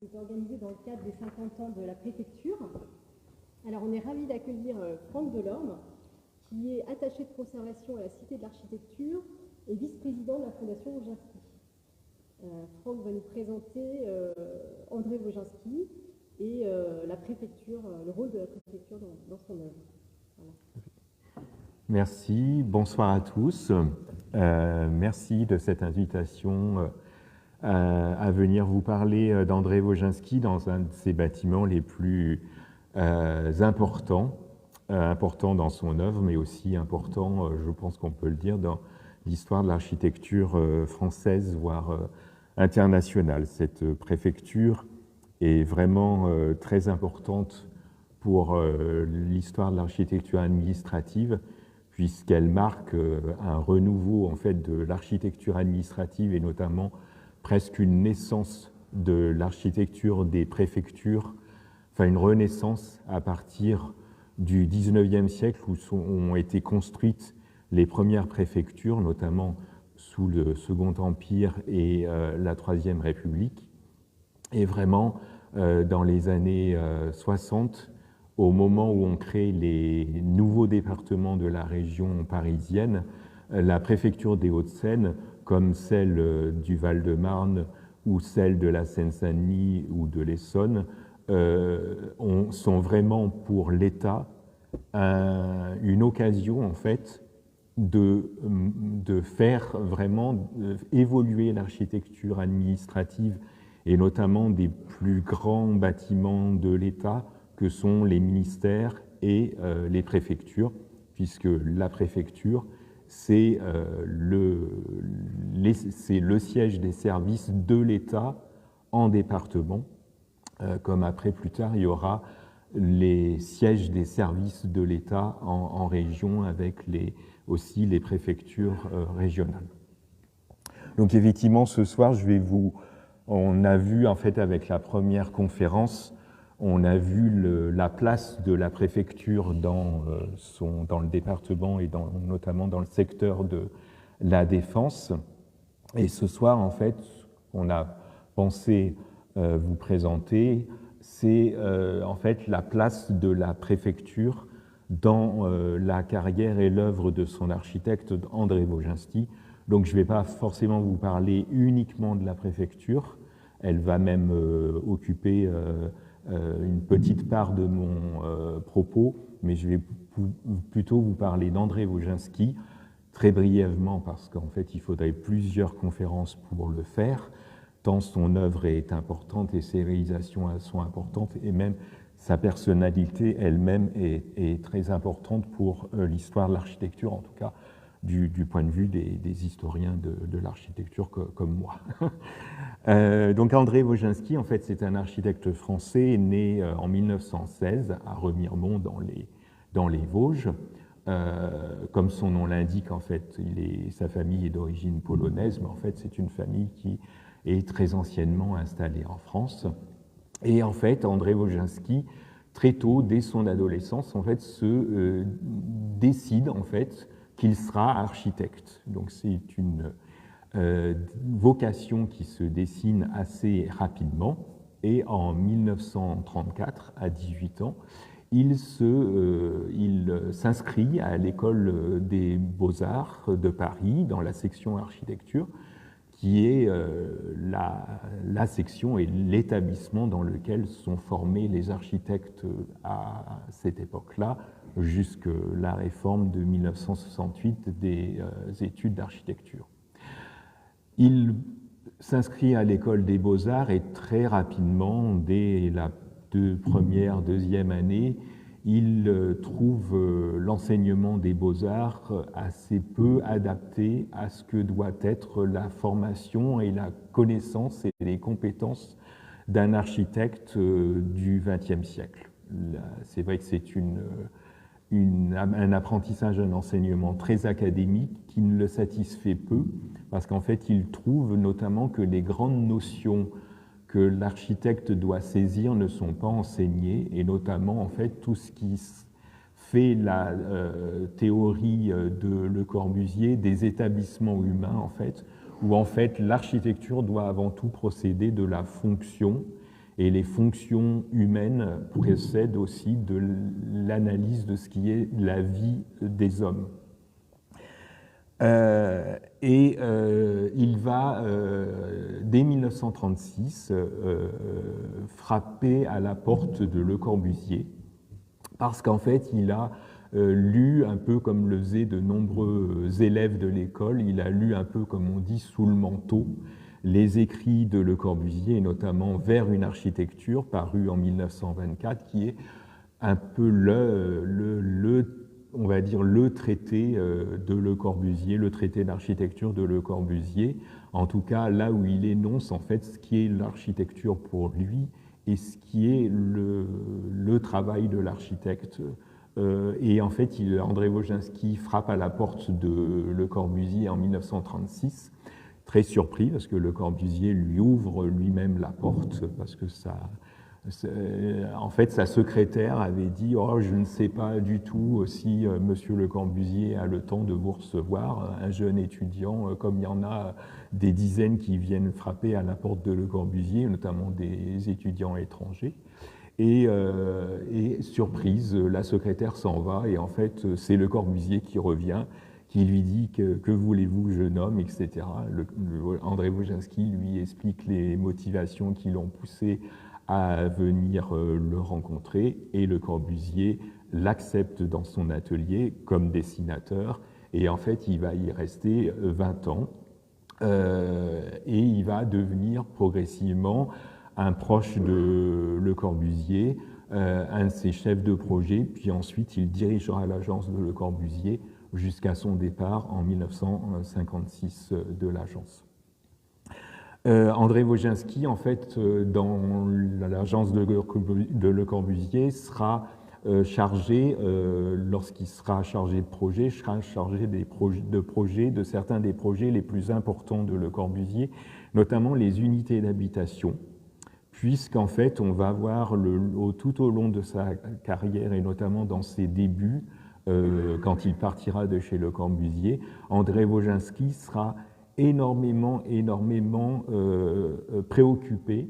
qui est organisé dans le cadre des 50 ans de la préfecture. Alors on est ravis d'accueillir Franck Delorme, qui est attaché de conservation à la Cité de l'Architecture et vice-président de la Fondation Wojcinski. Franck va nous présenter André Wojcinski et la préfecture, le rôle de la préfecture dans son œuvre. Voilà. Merci, bonsoir à tous. Merci de cette invitation à venir vous parler d'André Wojcinski dans un de ses bâtiments les plus importants dans son œuvre, mais aussi important, je pense qu'on peut le dire, dans l'histoire de l'architecture française, voire internationale. Cette préfecture est vraiment très importante pour l'histoire de l'architecture administrative, puisqu'elle marque un renouveau en fait de l'architecture administrative et notamment presque une naissance de l'architecture des préfectures, enfin une renaissance à partir du XIXe siècle où ont été construites les premières préfectures, notamment sous le Second Empire et la Troisième République. Et vraiment, dans les années 60, au moment où on crée les nouveaux départements de la région parisienne, la préfecture des Hauts-de-Seine, comme celle du Val-de-Marne ou celle de la Seine-Saint-Denis ou de l'Essonne, sont vraiment pour l'État une occasion en fait de faire vraiment évoluer l'architecture administrative et notamment des plus grands bâtiments de l'État que sont les ministères et les préfectures, puisque la préfecture, c'est le siège des services de l'État en département, comme après, plus tard, il y aura les sièges des services de l'État en région avec aussi les préfectures régionales. Donc effectivement, ce soir, on a vu en fait avec la première conférence, on a vu la place de la préfecture dans le département et notamment dans le secteur de la défense. Et ce soir, en fait, on a pensé vous présenter, c'est en fait la place de la préfecture dans la carrière et l'œuvre de son architecte André Wojcinski. Donc je ne vais pas forcément vous parler uniquement de la préfecture, elle va même occuper une petite part de mon propos, mais je vais plutôt vous parler d'André Wojcinski, très brièvement, parce qu'en fait, il faudrait plusieurs conférences pour le faire, tant son œuvre est importante et ses réalisations sont importantes, et même sa personnalité elle-même est très importante pour l'histoire de l'architecture, en tout cas du point de vue des historiens de l'architecture comme moi. Donc André Wojcinski, en fait, c'est un architecte français né en 1916 à Remiremont dans les Vosges. Comme son nom l'indique, en fait, sa famille est d'origine polonaise, mais en fait, c'est une famille qui est très anciennement installée en France. Et en fait, André Wojcinski, très tôt, dès son adolescence, en fait, se décide en fait qu'il sera architecte. Donc c'est une vocation qui se dessine assez rapidement. Et en 1934, à 18 ans, il s'inscrit à l'école des Beaux-Arts de Paris, dans la section architecture, qui est la section et l'établissement dans lequel sont formés les architectes à cette époque-là, jusque la réforme de 1968 des études d'architecture. Il s'inscrit à l'école des Beaux-Arts et très rapidement, dès la deuxième année, il trouve l'enseignement des Beaux-Arts assez peu adapté à ce que doit être la formation et la connaissance et les compétences d'un architecte du XXe siècle. C'est vrai que c'est un apprentissage, un enseignement très académique qui ne le satisfait peu, parce qu'en fait, il trouve notamment que les grandes notions que l'architecte doit saisir ne sont pas enseignées, et notamment en fait tout ce qui fait la théorie de Le Corbusier des établissements humains, en fait, où en fait l'architecture doit avant tout procéder de la fonction et les fonctions humaines précèdent aussi de l'analyse de ce qui est la vie des hommes. Il va, dès 1936, frapper à la porte de Le Corbusier, parce qu'en fait, il a lu, un peu comme le faisaient de nombreux élèves de l'école, il a lu un peu, comme on dit, sous le manteau, les écrits de Le Corbusier, et notamment Vers une architecture, paru en 1924, qui est un peu on va dire le traité de Le Corbusier, le traité d'architecture de Le Corbusier, en tout cas là où il énonce en fait ce qui est l'architecture pour lui et ce qui est le travail de l'architecte. Et en fait, André Wozinski frappe à la porte de Le Corbusier en 1936, très surpris parce que Le Corbusier lui ouvre lui-même la porte, parce que en fait, sa secrétaire avait dit « Oh, je ne sais pas du tout si Monsieur Le Corbusier a le temps de vous recevoir, un jeune étudiant, comme il y en a des dizaines qui viennent frapper à la porte de Le Corbusier, notamment des étudiants étrangers. » Et surprise, la secrétaire s'en va, et en fait, c'est Le Corbusier qui revient, qui lui dit que voulez-vous, jeune homme, etc. André Wozinski lui explique les motivations qui l'ont poussé à venir le rencontrer, et Le Corbusier l'accepte dans son atelier comme dessinateur, et en fait il va y rester 20 ans, et il va devenir progressivement un proche de Le Corbusier, un de ses chefs de projet, puis ensuite il dirigera l'agence de Le Corbusier jusqu'à son départ en 1956 de l'agence. André Wozinski, en fait, dans l'agence de Le Corbusier, sera chargé, lorsqu'il sera chargé de projet, sera chargé de certains des projets les plus importants de Le Corbusier, notamment les unités d'habitation, puisqu'en fait, on va voir tout au long de sa carrière, et notamment dans ses débuts, quand il partira de chez Le Corbusier, André Wozinski sera énormément préoccupé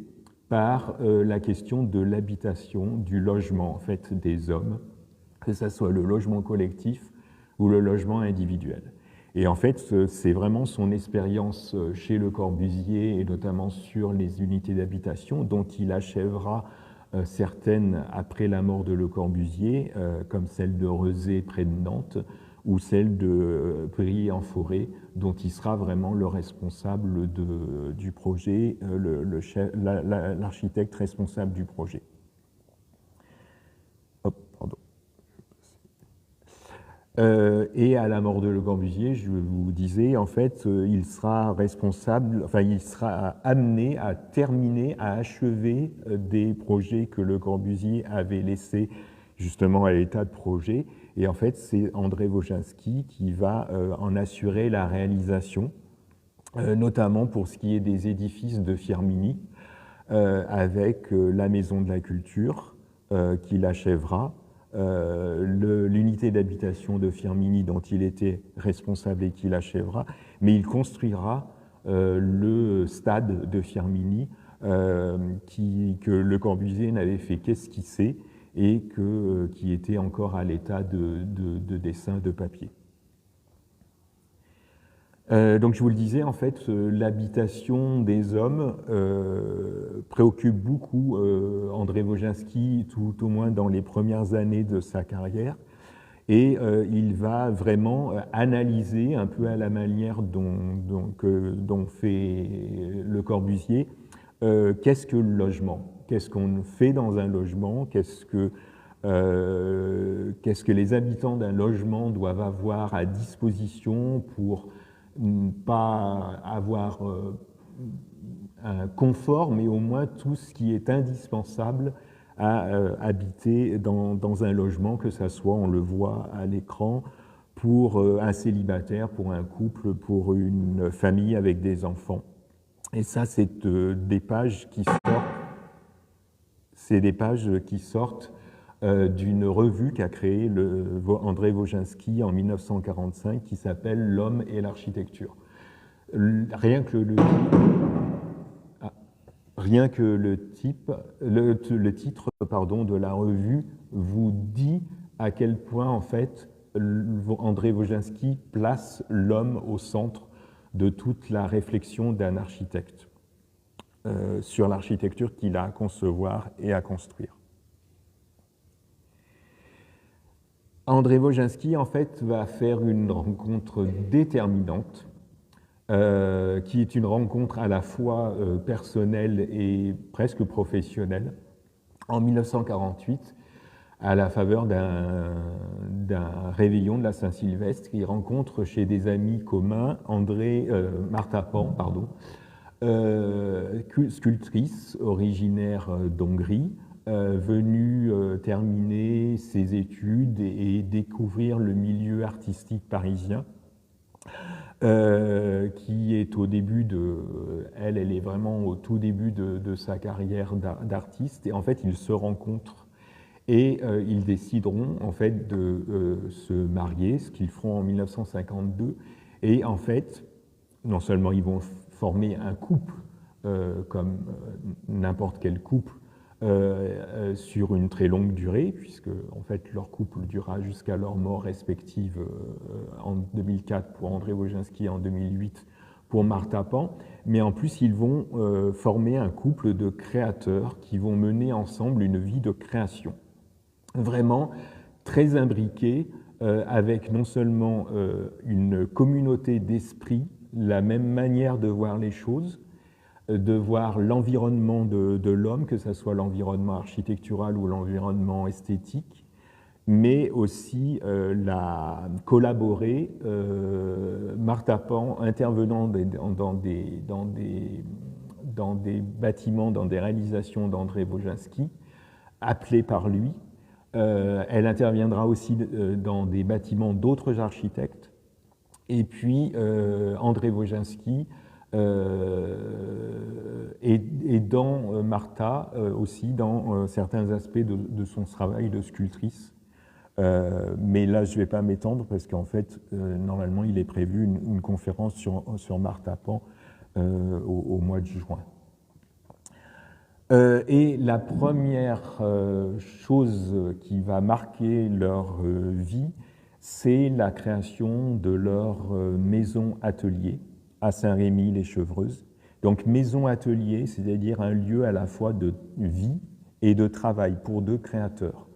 par la question de l'habitation, du logement en fait des hommes, que ce soit le logement collectif ou le logement individuel. Et en fait, c'est vraiment son expérience chez Le Corbusier, et notamment sur les unités d'habitation, dont il achèvera certaines après la mort de Le Corbusier, comme celle de Rezé près de Nantes, ou celle de Prilly-en-Forêt, dont il sera vraiment le responsable du projet, l'architecte responsable du projet. Et à la mort de Le Corbusier, je vous disais, en fait, il sera responsable, enfin, il sera amené à terminer, à achever des projets que Le Corbusier avait laissés justement à l'état de projet. Et en fait, c'est André Wozinski qui va en assurer la réalisation, notamment pour ce qui est des édifices de Firminy, avec la Maison de la Culture qu'il achèvera, l'unité d'habitation de Firminy dont il était responsable et qu'il achèvera, mais il construira le stade de Firminy que Le Corbusier n'avait fait qu'esquisser et qui était encore à l'état de dessin de papier. Donc je vous le disais, en fait, l'habitation des hommes préoccupe beaucoup André Wozinski, tout au moins dans les premières années de sa carrière, et il va vraiment analyser, un peu à la manière dont fait Le Corbusier, qu'est-ce que le logement, qu'est-ce qu'on fait dans un logement, qu'est-ce que les habitants d'un logement doivent avoir à disposition pour pas avoir un confort, mais au moins tout ce qui est indispensable à habiter dans un logement, que ça soit, on le voit à l'écran, pour un célibataire, pour un couple, pour une famille avec des enfants. Et ça, c'est des pages qui sortent d'une revue qu'a créée André Wozinski en 1945 qui s'appelle L'homme et l'architecture. Rien que le Rien que le titre de la revue vous dit à quel point, en fait, André Wojcinski place l'homme au centre de toute la réflexion d'un architecte sur l'architecture qu'il a à concevoir et à construire. André Wojcinski, en fait, va faire une rencontre déterminante, qui est une rencontre à la fois personnelle et presque professionnelle, en 1948, à la faveur d'un réveillon de la Saint-Sylvestre. Il rencontre chez des amis communs Martha Pan, sculptrice originaire d'Hongrie, venue terminer ses études et découvrir le milieu artistique parisien, qui est au début elle est vraiment au tout début de sa carrière d'artiste. Et en fait, ils se rencontrent et ils décideront en fait de se marier, ce qu'ils feront en 1952. Et en fait, non seulement ils vont former un couple, comme n'importe quel couple, sur une très longue durée, puisque en fait leur couple durera jusqu'à leur mort respective en 2004 pour André Wojcinski et en 2008 pour Martha Pan, mais en plus ils vont former un couple de créateurs qui vont mener ensemble une vie de création, vraiment très imbriquée, avec non seulement une communauté d'esprit, la même manière de voir les choses, de voir l'environnement de l'homme, que ce soit l'environnement architectural ou l'environnement esthétique, mais aussi collaborer, Martha Pan intervenant dans des bâtiments, dans des réalisations d'André Wojcinski, appelés par lui. Elle interviendra aussi dans des bâtiments d'autres architectes. Et puis, André Wojcinski et dans Martha aussi dans certains aspects de son travail de sculptrice. Mais là, je ne vais pas m'étendre parce qu'en fait, normalement, il est prévu une conférence sur Martha Pan au mois de juin. Et la première chose qui va marquer leur vie, c'est la création de leur maison-atelier à Saint-Rémy-les-Chevreuses. Donc maison-atelier, c'est-à-dire un lieu à la fois de vie et de travail pour deux créateurs.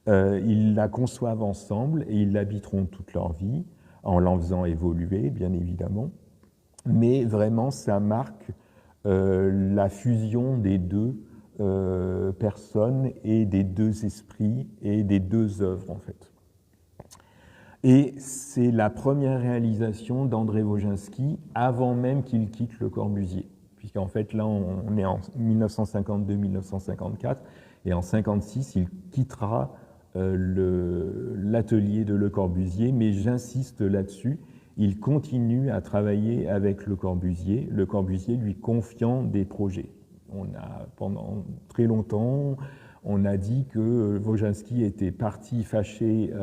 Ils la conçoivent ensemble et ils l'habiteront toute leur vie, en l'en faisant évoluer, bien évidemment. Mais vraiment, ça marque la fusion des deux personnes et des deux esprits et des deux œuvres, en fait. Et c'est la première réalisation d'André Wojcinski avant même qu'il quitte Le Corbusier. Puisqu'en fait, là, on est en 1952-1954, et en 1956, il quittera l'atelier de Le Corbusier, mais j'insiste là-dessus, il continue à travailler avec Le Corbusier lui confiant des projets. Pendant très longtemps, on a dit que Wojcinski était parti fâché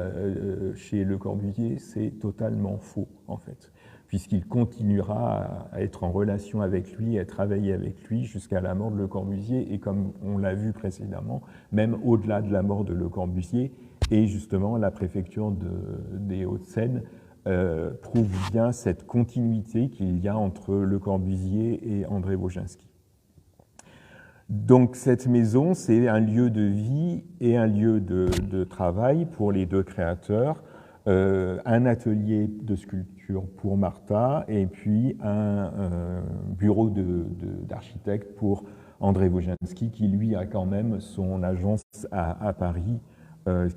chez Le Corbusier. C'est totalement faux, en fait, puisqu'il continuera à être en relation avec lui, à travailler avec lui jusqu'à la mort de Le Corbusier, et comme on l'a vu précédemment, même au-delà de la mort de Le Corbusier, et justement la préfecture des Hauts-de-Seine prouve bien cette continuité qu'il y a entre Le Corbusier et André Wojcinski. Donc cette maison, c'est un lieu de vie et un lieu de travail pour les deux créateurs, un atelier de sculpture pour Martha et puis un bureau d'architecte pour André Wojcinski, qui lui a quand même son agence à Paris,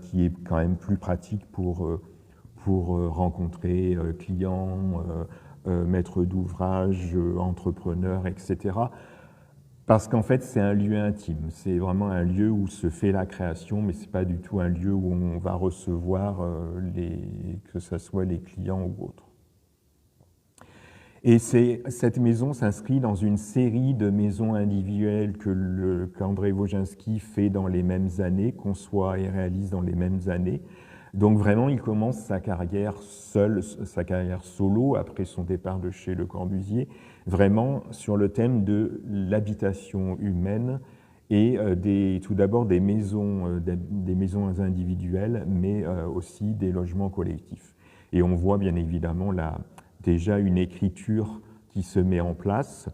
qui est quand même plus pratique pour rencontrer clients, maîtres d'ouvrage, entrepreneurs, etc. Parce qu'en fait, c'est un lieu intime. C'est vraiment un lieu où se fait la création, mais ce n'est pas du tout un lieu où on va recevoir que ce soit les clients ou autres. Et cette maison s'inscrit dans une série de maisons individuelles qu'André Wojcinski fait dans les mêmes années, conçoit et réalise dans les mêmes années. Donc vraiment, il commence sa carrière seul, sa carrière solo, après son départ de chez Le Corbusier, vraiment sur le thème de l'habitation humaine et tout d'abord des maisons individuelles, mais aussi des logements collectifs. Et on voit bien évidemment là déjà une écriture qui se met en place,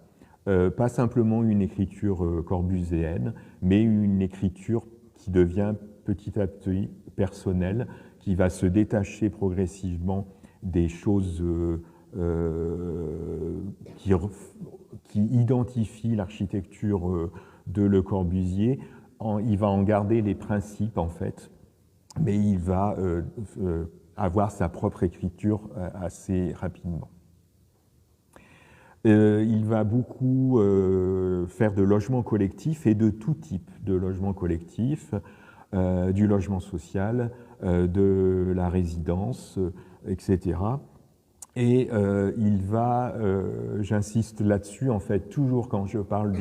pas simplement une écriture corbusienne, mais une écriture qui devient petit à petit personnelle, qui va se détacher progressivement des choses qui identifient l'architecture de Le Corbusier. Il va en garder les principes, en fait, mais il va avoir sa propre écriture assez rapidement. Il va beaucoup faire de logements collectifs et de tout type de logements collectifs, du logement social, de la résidence, etc. Et il va, j'insiste là-dessus, en fait, toujours quand je parle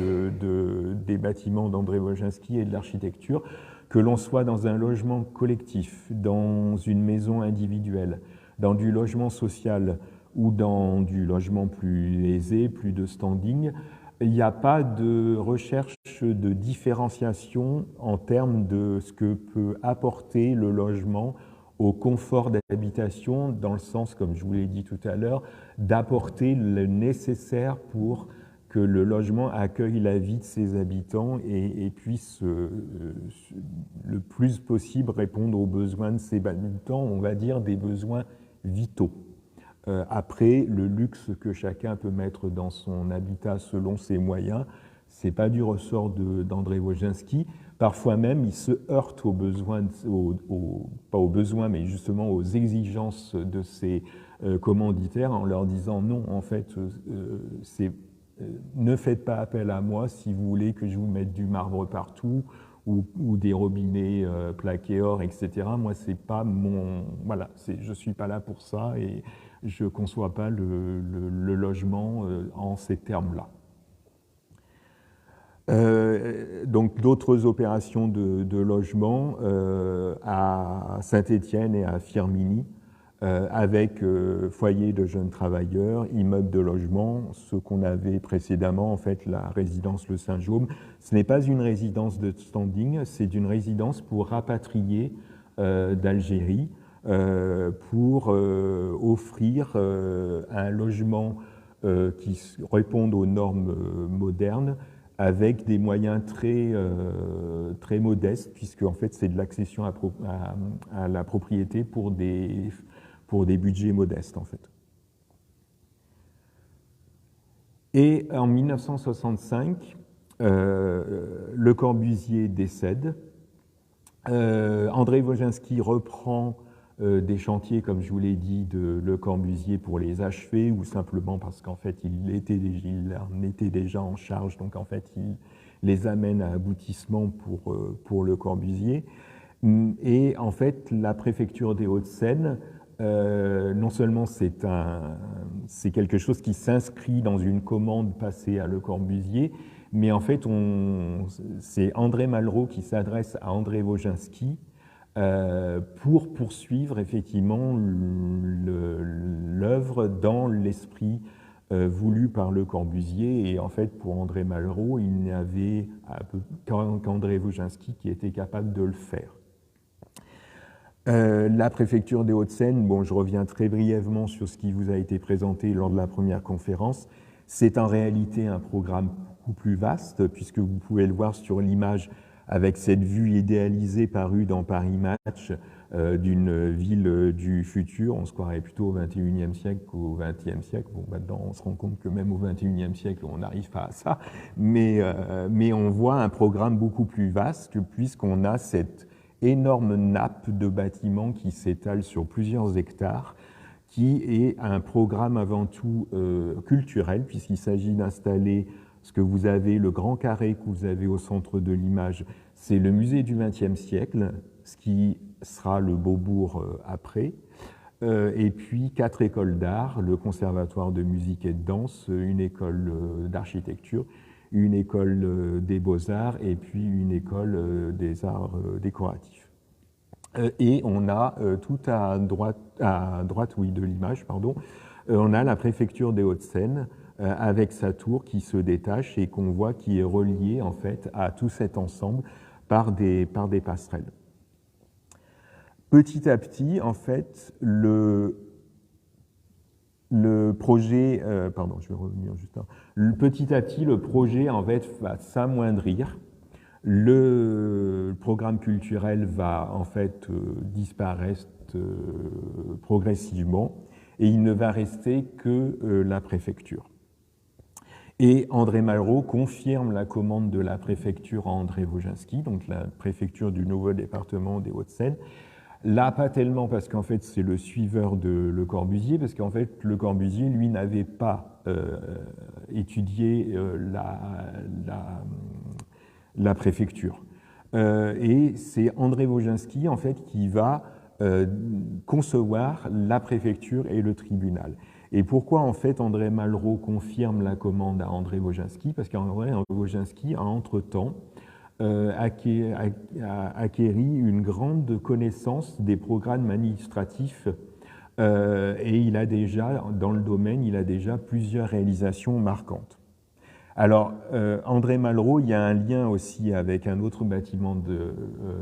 des bâtiments d'André Wojcinski et de l'architecture, que l'on soit dans un logement collectif, dans une maison individuelle, dans du logement social ou dans du logement plus aisé, plus de standing, il n'y a pas de recherche de différenciation en termes de ce que peut apporter le logement au confort d'habitation, dans le sens, comme je vous l'ai dit tout à l'heure, d'apporter le nécessaire pour que le logement accueille la vie de ses habitants et puisse le plus possible répondre aux besoins de ses habitants, on va dire des besoins vitaux. Après, le luxe que chacun peut mettre dans son habitat selon ses moyens, ce n'est pas du ressort d'André Wojcinski. Parfois même, il se heurte aux besoins, pas aux besoins, mais justement aux exigences de ses commanditaires en leur disant non, en fait, ne faites pas appel à moi si vous voulez que je vous mette du marbre partout ou des robinets plaqués or, etc. Moi, c'est pas mon... Voilà, je ne suis pas là pour ça et je ne conçois pas le logement en ces termes-là. Donc d'autres opérations de logement à Saint-Étienne et à Firminy, avec foyer de jeunes travailleurs, immeubles de logement, ce qu'on avait précédemment, en fait, la résidence Le Saint-Jaume. Ce n'est pas une résidence de standing, c'est une résidence pour rapatrier d'Algérie, pour offrir un logement qui réponde aux normes modernes, avec des moyens très modestes, puisque en fait c'est de l'accession à la propriété pour des budgets modestes en fait. Et en 1965, Le Corbusier décède. André Wojcinski reprend des chantiers, comme je vous l'ai dit, de Le Corbusier pour les achever, ou simplement parce qu'en fait, il en était déjà en charge, donc en fait, il les amène à aboutissement pour Le Corbusier. Et en fait, la préfecture des Hauts-de-Seine, non seulement c'est quelque chose qui s'inscrit dans une commande passée à Le Corbusier, mais en fait, c'est André Malraux qui s'adresse à André Wojcinski pour poursuivre effectivement l'œuvre dans l'esprit voulu par Le Corbusier. Et en fait, pour André Malraux, il n'y avait qu'André Wojcinski qui était capable de le faire. La préfecture des Hauts-de-Seine, bon, je reviens très brièvement sur ce qui vous a été présenté lors de la première conférence. C'est en réalité un programme beaucoup plus vaste, puisque vous pouvez le voir sur l'image avec cette vue idéalisée parue dans Paris Match d'une ville du futur. On se croirait plutôt au XXIe siècle qu'au XXe siècle. Bon, maintenant, on se rend compte que même au XXIe siècle, on n'arrive pas à ça. Mais on voit un programme beaucoup plus vaste, puisqu'on a cette énorme nappe de bâtiments qui s'étale sur plusieurs hectares, qui est un programme avant tout culturel, puisqu'il s'agit d'installer ce que vous avez, le grand carré que vous avez au centre de l'image, c'est le musée du XXe siècle, ce qui sera le Beaubourg après, et puis 4 écoles d'art, le conservatoire de musique et de danse, une école d'architecture, une école des beaux-arts et puis une école des arts décoratifs. Et on a tout à droite oui, de l'image, pardon, on a la préfecture des Hauts-de-Seine avec sa tour qui se détache et qu'on voit qui est reliée en fait à tout cet ensemble par des passerelles. Petit à petit, en fait, le projet, pardon, je vais revenir juste là. Petit à petit, le projet en fait va s'amoindrir. Le programme culturel va en fait disparaître progressivement et il ne va rester que la préfecture. Et André Malraux confirme la commande de la préfecture à André Wojcinski, donc la préfecture du nouveau département des Hauts-de-Seine. Là, pas tellement parce qu'en fait, c'est le suiveur de Le Corbusier, parce qu'en fait, Le Corbusier, lui, n'avait pas étudié la préfecture. Et c'est André Wojcinski, en fait, qui va concevoir la préfecture et le tribunal. Et pourquoi, en fait, André Malraux confirme la commande à André Wojcinski? Parce qu'André Wojcinski a, entre-temps, acquéri une grande connaissance des programmes administratifs et il a déjà, dans le domaine, il a déjà plusieurs réalisations marquantes. Alors, André Malraux, il y a un lien aussi avec un autre bâtiment de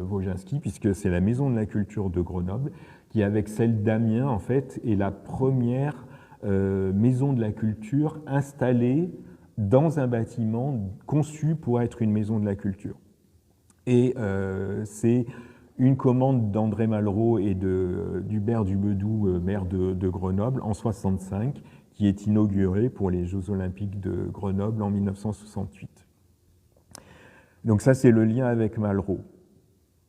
Wojcinski, puisque c'est la Maison de la Culture de Grenoble, qui, avec celle d'Amiens, en fait, est la première maison de la culture installée dans un bâtiment conçu pour être une maison de la culture. Et c'est une commande d'André Malraux et d'Hubert Dubedou, maire de Grenoble, en 1965, qui est inaugurée pour les Jeux Olympiques de Grenoble en 1968. Donc ça, c'est le lien avec Malraux.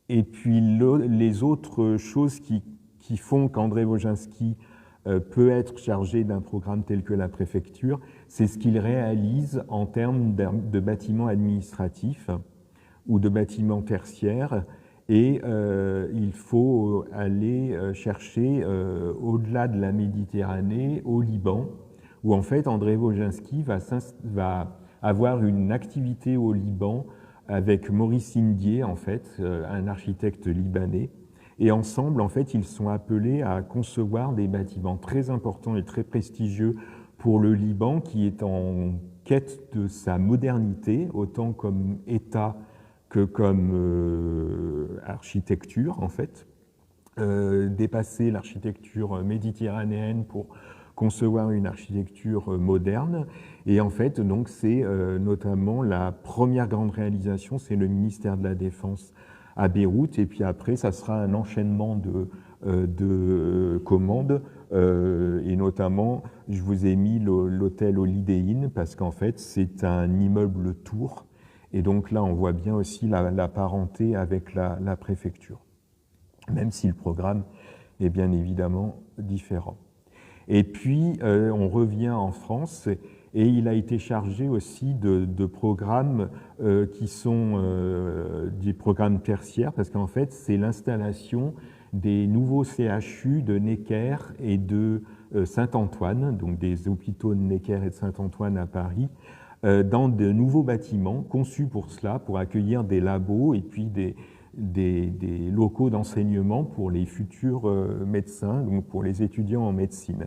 Et puis les autres choses qui font qu'André Wojcinski peut être chargé d'un programme tel que la préfecture, c'est ce qu'il réalise en termes de bâtiments administratifs ou de bâtiments tertiaires. Et il faut aller chercher au-delà de la Méditerranée, au Liban, où en fait André Wojcinski va avoir une activité au Liban avec Maurice Indier, en fait, un architecte libanais. Et ensemble, en fait, ils sont appelés à concevoir des bâtiments très importants et très prestigieux pour le Liban, qui est en quête de sa modernité, autant comme État que comme architecture, en fait. Dépasser l'architecture méditerranéenne pour concevoir une architecture moderne. Et en fait, donc, c'est notamment la première grande réalisation, c'est le ministère de la Défense à Beyrouth. Et puis après, ça sera un enchaînement de commandes. Et notamment, je vous ai mis l'hôtel Holiday Inn parce qu'en fait, c'est un immeuble tour. Et donc là, on voit bien aussi la parenté avec la préfecture, même si le programme est bien évidemment différent. Et puis, on revient en France et il a été chargé aussi de programmes qui sont des programmes tertiaires, parce qu'en fait, c'est l'installation des nouveaux CHU de Necker et de Saint-Antoine, donc des hôpitaux de Necker et de Saint-Antoine à Paris, dans de nouveaux bâtiments conçus pour cela, pour accueillir des labos et puis des locaux d'enseignement pour les futurs médecins, donc pour les étudiants en médecine.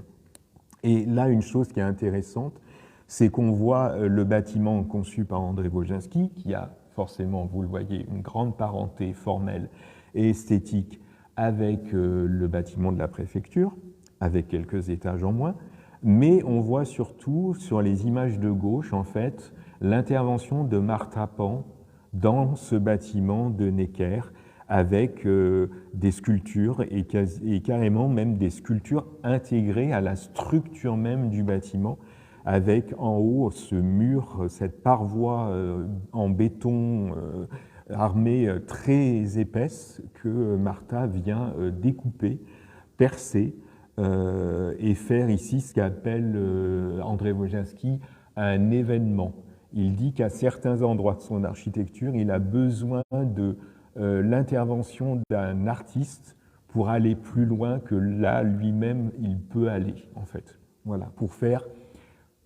Et là, une chose qui est intéressante, c'est qu'on voit le bâtiment conçu par André Wojcinski, qui a forcément, vous le voyez, une grande parenté formelle et esthétique avec le bâtiment de la préfecture, avec quelques étages en moins, mais on voit surtout sur les images de gauche, en fait, l'intervention de Martha Pan dans ce bâtiment de Necker, avec des sculptures et carrément même des sculptures intégrées à la structure même du bâtiment, avec en haut ce mur, cette paroi en béton armée très épaisse que Martha vient découper, percer et faire ici ce qu'appelle André Wojcinski un événement. Il dit qu'à certains endroits de son architecture, il a besoin de l'intervention d'un artiste pour aller plus loin que là, lui-même, il peut aller, en fait. Voilà, pour faire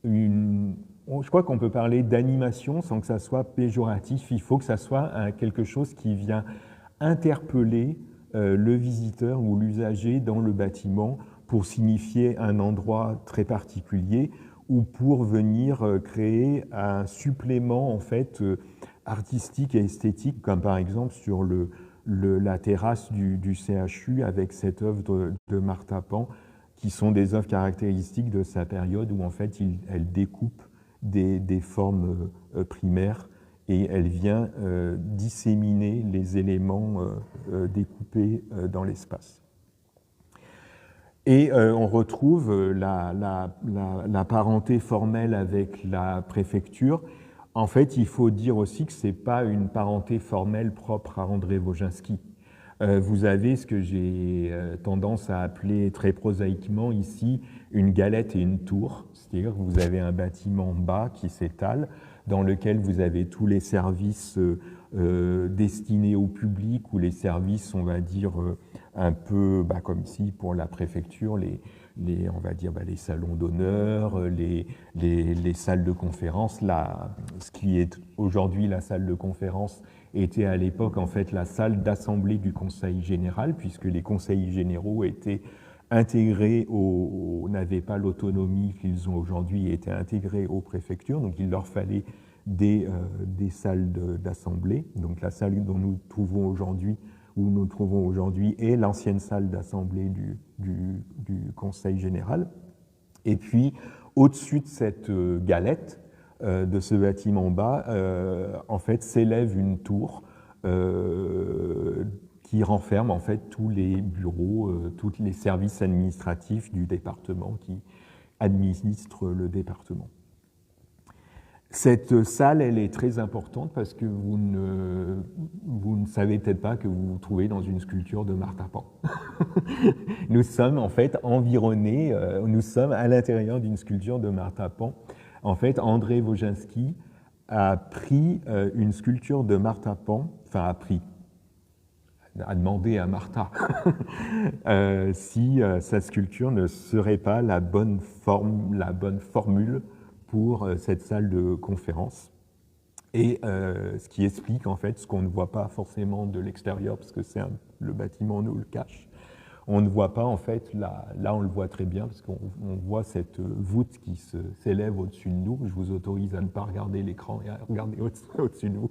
je crois qu'on peut parler d'animation sans que ça soit péjoratif. Il faut que ça soit quelque chose qui vient interpeller le visiteur ou l'usager dans le bâtiment pour signifier un endroit très particulier ou pour venir créer un supplément en fait artistique et esthétique, comme par exemple sur la terrasse du CHU avec cette œuvre de Martha Pan, qui sont des œuvres caractéristiques de sa période où en fait elle découpe des formes primaires et elle vient disséminer les éléments découpés dans l'espace. Et on retrouve la parenté formelle avec la préfecture. En fait, il faut dire aussi que ce n'est pas une parenté formelle propre à André Wojcinski. Vous avez ce que j'ai tendance à appeler très prosaïquement ici une galette et une tour. C'est-à-dire que vous avez un bâtiment bas qui s'étale, dans lequel vous avez tous les services destinés au public ou les services, on va dire, un peu comme ici pour la préfecture, on va dire les salons d'honneur, les salles de conférence. Ce qui est aujourd'hui la salle de conférence était à l'époque en fait la salle d'assemblée du Conseil général, puisque les conseils généraux étaient intégrés n'avaient pas l'autonomie qu'ils ont aujourd'hui, étaient intégrés aux préfectures, donc il leur fallait des salles d'assemblée. Donc la salle dont nous trouvons aujourd'hui, où nous trouvons aujourd'hui, est l'ancienne salle d'assemblée du Conseil général. Et puis, au-dessus de cette galette, de ce bâtiment bas, en fait, s'élève une tour qui renferme en fait tous les bureaux, tous les services administratifs du département qui administrent le département. Cette salle, elle est très importante parce que vous ne savez peut-être pas que vous vous trouvez dans une sculpture de Martha Pan. Nous sommes en fait environnés, nous sommes à l'intérieur d'une sculpture de Martha Pan. En fait, André Wojcinski a pris une sculpture de Martha Pan, a demandé à Martha si sa sculpture ne serait pas la bonne formule pour cette salle de conférence. Et ce qui explique en fait ce qu'on ne voit pas forcément de l'extérieur, parce que le bâtiment nous le cache. On ne voit pas en fait, là on le voit très bien, parce qu'on voit cette voûte qui s'élève au-dessus de nous. Je vous autorise à ne pas regarder l'écran et à regarder au-dessus de vous.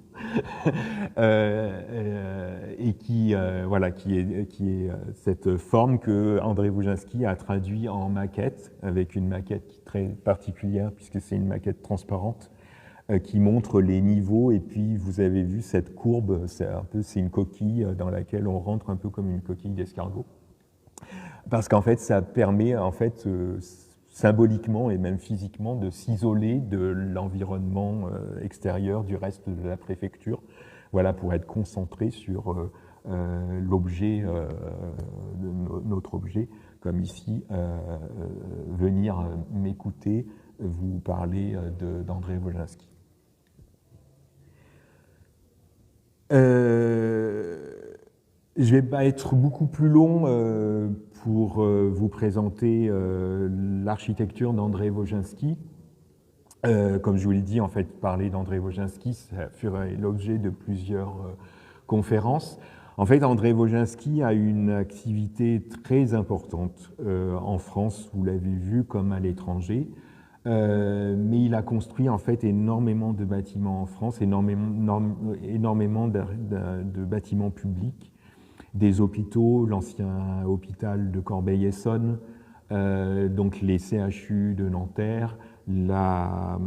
Et qui est cette forme que André Wojcinski a traduit en maquette, avec une maquette très particulière, puisque c'est une maquette transparente, qui montre les niveaux, et puis vous avez vu cette courbe, c'est une coquille dans laquelle on rentre un peu comme une coquille d'escargot. Parce qu'en fait, ça permet en fait, symboliquement et même physiquement de s'isoler de l'environnement extérieur du reste de la préfecture, voilà, pour être concentré sur l'objet, notre objet, comme ici, venir m'écouter, vous parler d'André Wojcinski. Je ne vais pas être beaucoup plus long pour vous présenter l'architecture d'André Wojcinski. Comme je vous l'ai dit, en fait, parler d'André Wojcinski, ça ferait l'objet de plusieurs conférences. En fait, André Wojcinski a une activité très importante en France, vous l'avez vu, comme à l'étranger. Mais il a construit en fait énormément de bâtiments en France, énormément de bâtiments publics, des hôpitaux, l'ancien hôpital de Corbeil-Essonnes, donc les CHU de Nanterre, la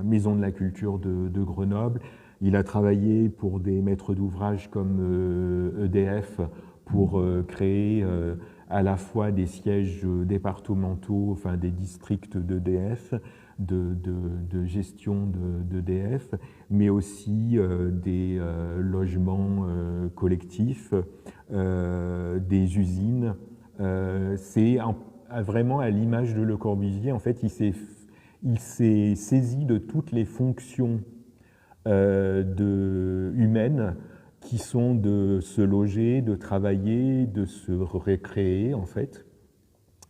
Maison de la Culture de Grenoble. Il a travaillé pour des maîtres d'ouvrage comme EDF pour créer à la fois des sièges départementaux, enfin des districts d'EDF, de gestion d'EDF, mais aussi des logements collectifs, des usines. C'est vraiment à l'image de Le Corbusier, en fait, il s'est saisi de toutes les fonctions humaines qui sont de se loger, de travailler, de se récréer, en fait.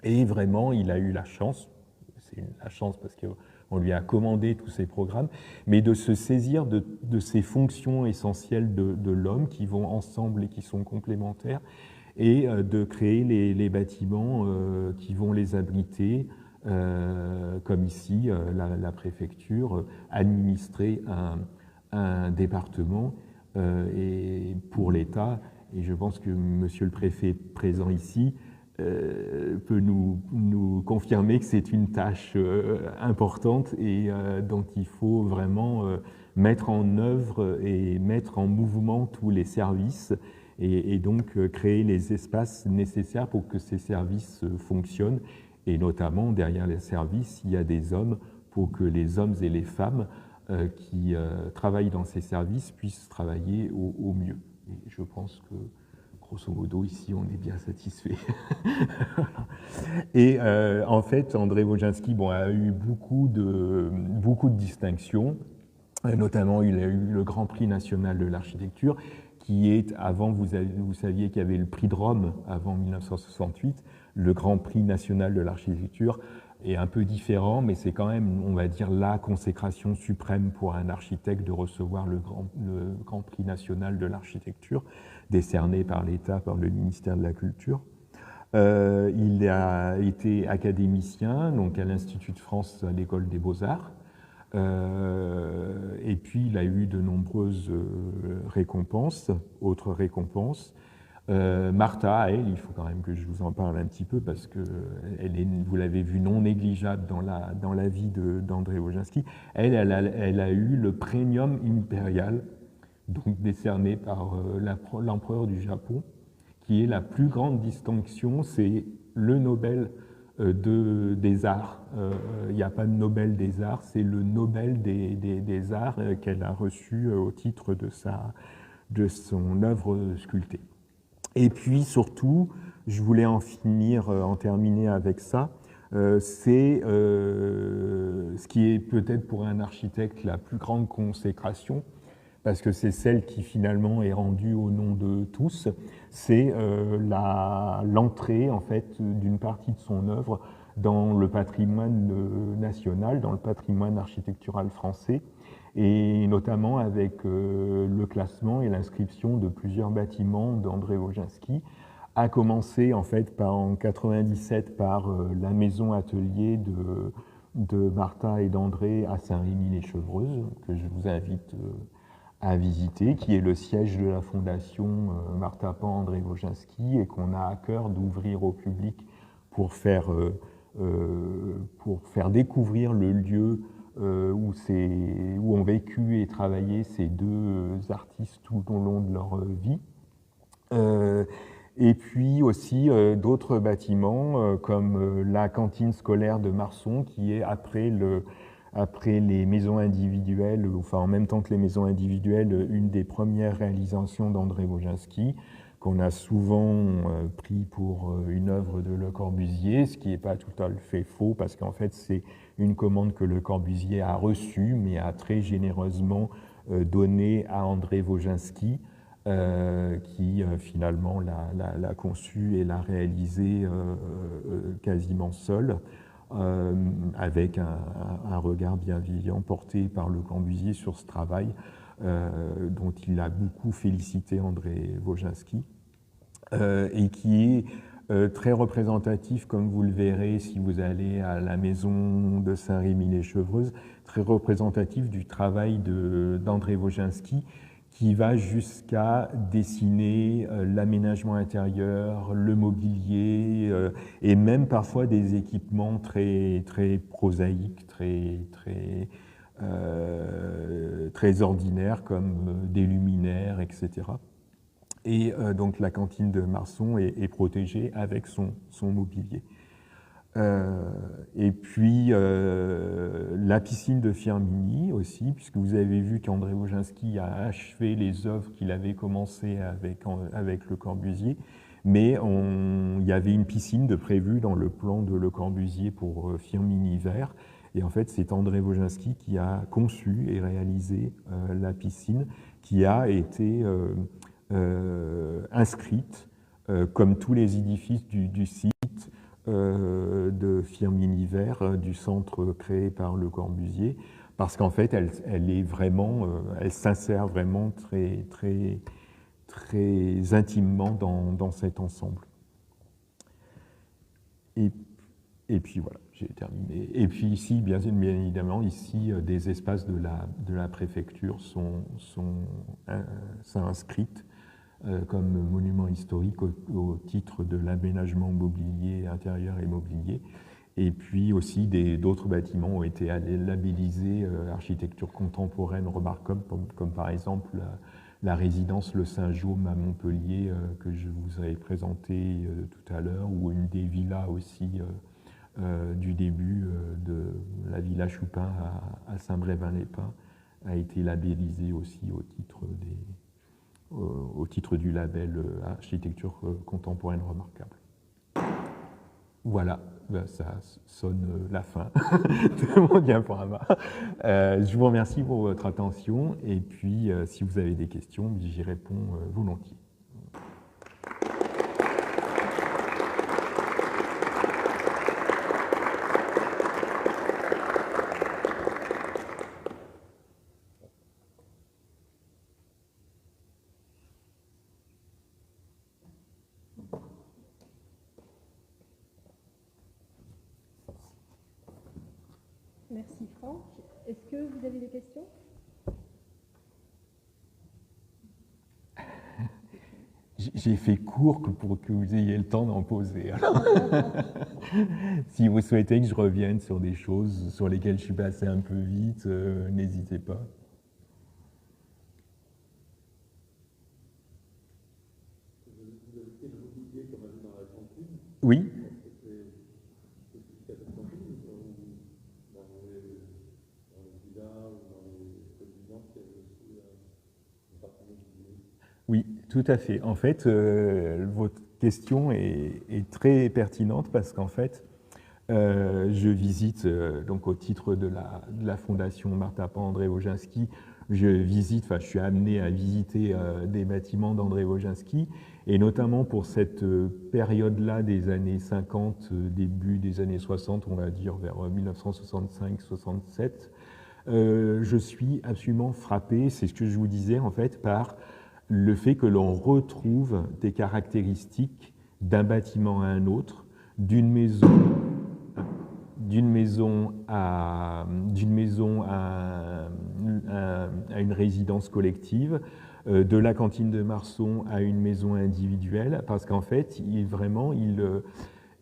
Et vraiment, il a eu la chance, c'est la chance parce qu'on on lui a commandé tous ces programmes, mais de se saisir de ces fonctions essentielles de l'homme qui vont ensemble et qui sont complémentaires, et de créer les bâtiments qui vont les abriter, comme ici la préfecture, administrer un département, et pour l'État, et je pense que Monsieur le Préfet présent ici peut nous confirmer que c'est une tâche importante et dont il faut vraiment mettre en œuvre et mettre en mouvement tous les services et donc créer les espaces nécessaires pour que ces services fonctionnent. Et notamment, derrière les services, il y a des hommes pour que les hommes et les femmes qui travaillent dans ces services puissent travailler au mieux. Et je pense que, grosso modo, ici, on est bien satisfait. Et en fait, André Wojcinski a eu beaucoup de distinctions. Notamment, il a eu le Grand Prix national de l'architecture, qui est, avant, vous saviez qu'il y avait le prix de Rome, avant 1968, le Grand Prix national de l'architecture est un peu différent, mais c'est quand même, on va dire, la consécration suprême pour un architecte de recevoir le Grand Prix national de l'architecture, décerné par l'État, par le ministère de la Culture. Il a été académicien, donc à l'Institut de France, à l'École des Beaux-Arts. Et puis, il a eu de nombreuses récompenses, autres récompenses. Martha, elle, il faut quand même que je vous en parle un petit peu parce que elle est, vous l'avez vu, non négligeable dans la vie d'André Wojcinski. Elle a eu le Premium Impérial, donc décerné par l'empereur du Japon, qui est la plus grande distinction, c'est le Nobel des arts. Il n'y a pas de Nobel des arts, c'est le Nobel des arts qu'elle a reçu au titre de son œuvre sculptée. Et puis surtout, je voulais en terminer avec ça, c'est ce qui est peut-être pour un architecte la plus grande consécration, parce que c'est celle qui finalement est rendue au nom de tous, c'est l'entrée en fait d'une partie de son œuvre dans le patrimoine national, dans le patrimoine architectural français, et notamment avec le classement et l'inscription de plusieurs bâtiments d'André Wojcinski, a commencé en fait en 1997 par la maison atelier de Martha et d'André à Saint-Rémy-les-Chevreuses, que je vous invite à visiter, qui est le siège de la fondation Martha Pan André Wojcinski et qu'on a à cœur d'ouvrir au public pour faire découvrir le lieu où ont vécu et travaillé ces deux artistes tout au long de leur vie. Et puis aussi d'autres bâtiments comme la cantine scolaire de Marson, qui est après les maisons individuelles, enfin en même temps que les maisons individuelles, une des premières réalisations d'André Wojcinski, qu'on a souvent pris pour une œuvre de Le Corbusier, ce qui n'est pas tout à fait faux, parce qu'en fait c'est une commande que Le Corbusier a reçue, mais a très généreusement donnée à André Wojcinski, qui finalement l'a conçue et l'a réalisée quasiment seul, avec un regard bienveillant porté par Le Corbusier sur ce travail, dont il a beaucoup félicité André Wojcinski, et qui est très représentatif, comme vous le verrez si vous allez à la maison de Saint-Rémy-les-Chevreuses, très représentatif du travail d'André Wojcinski, qui va jusqu'à dessiner l'aménagement intérieur, le mobilier, et même parfois des équipements très, très prosaïques, très ordinaires, comme des luminaires, etc. Et donc la cantine de Marson est protégée avec son mobilier. Et puis la piscine de Firminy aussi, puisque vous avez vu qu'André Wojcinski a achevé les œuvres qu'il avait commencées avec Le Corbusier, mais il y avait une piscine de prévue dans le plan de Le Corbusier pour Firminy Vert, et en fait c'est André Wojcinski qui a conçu et réalisé la piscine, qui a été inscrite, comme tous les édifices du site, de Firminy Vert, du centre créé par Le Corbusier, parce qu'en fait, elle est vraiment, elle s'insère vraiment très, très, très intimement dans cet ensemble. Et puis voilà, j'ai terminé. Et puis ici, bien évidemment, ici, des espaces de la préfecture sont inscrites comme monument historique au titre de l'aménagement mobilier intérieur et mobilier. Et puis aussi, d'autres bâtiments ont été labellisés architecture contemporaine remarquable, comme par exemple la résidence Le Saint-Jaume à Montpellier, que je vous avais présenté tout à l'heure, ou une des villas aussi du début de la Villa Choupin à Saint-Brévin-les-Pins a été labellisée aussi au titre du label architecture contemporaine remarquable. Voilà, ça sonne la fin de mon diaporama. Je vous remercie pour votre attention et puis si vous avez des questions, j'y réponds volontiers. Merci Franck. Est-ce que vous avez des questions? J'ai fait court pour que vous ayez le temps d'en poser. Alors, si vous souhaitez que je revienne sur des choses sur lesquelles je suis passé un peu vite, n'hésitez pas. Oui. Oui, tout à fait. En fait, votre question est très pertinente parce qu'en fait, je visite, donc au titre de la fondation Marta Pan-André Wojcinski, je suis amené à visiter des bâtiments d'André Wojcinski, et notamment pour cette période-là des années 50, début des années 60, on va dire vers 1965-67, je suis absolument frappé, c'est ce que je vous disais en fait, par le fait que l'on retrouve des caractéristiques d'un bâtiment à un autre, d'une maison à une résidence collective, de la cantine de Marson à une maison individuelle, parce qu'en fait,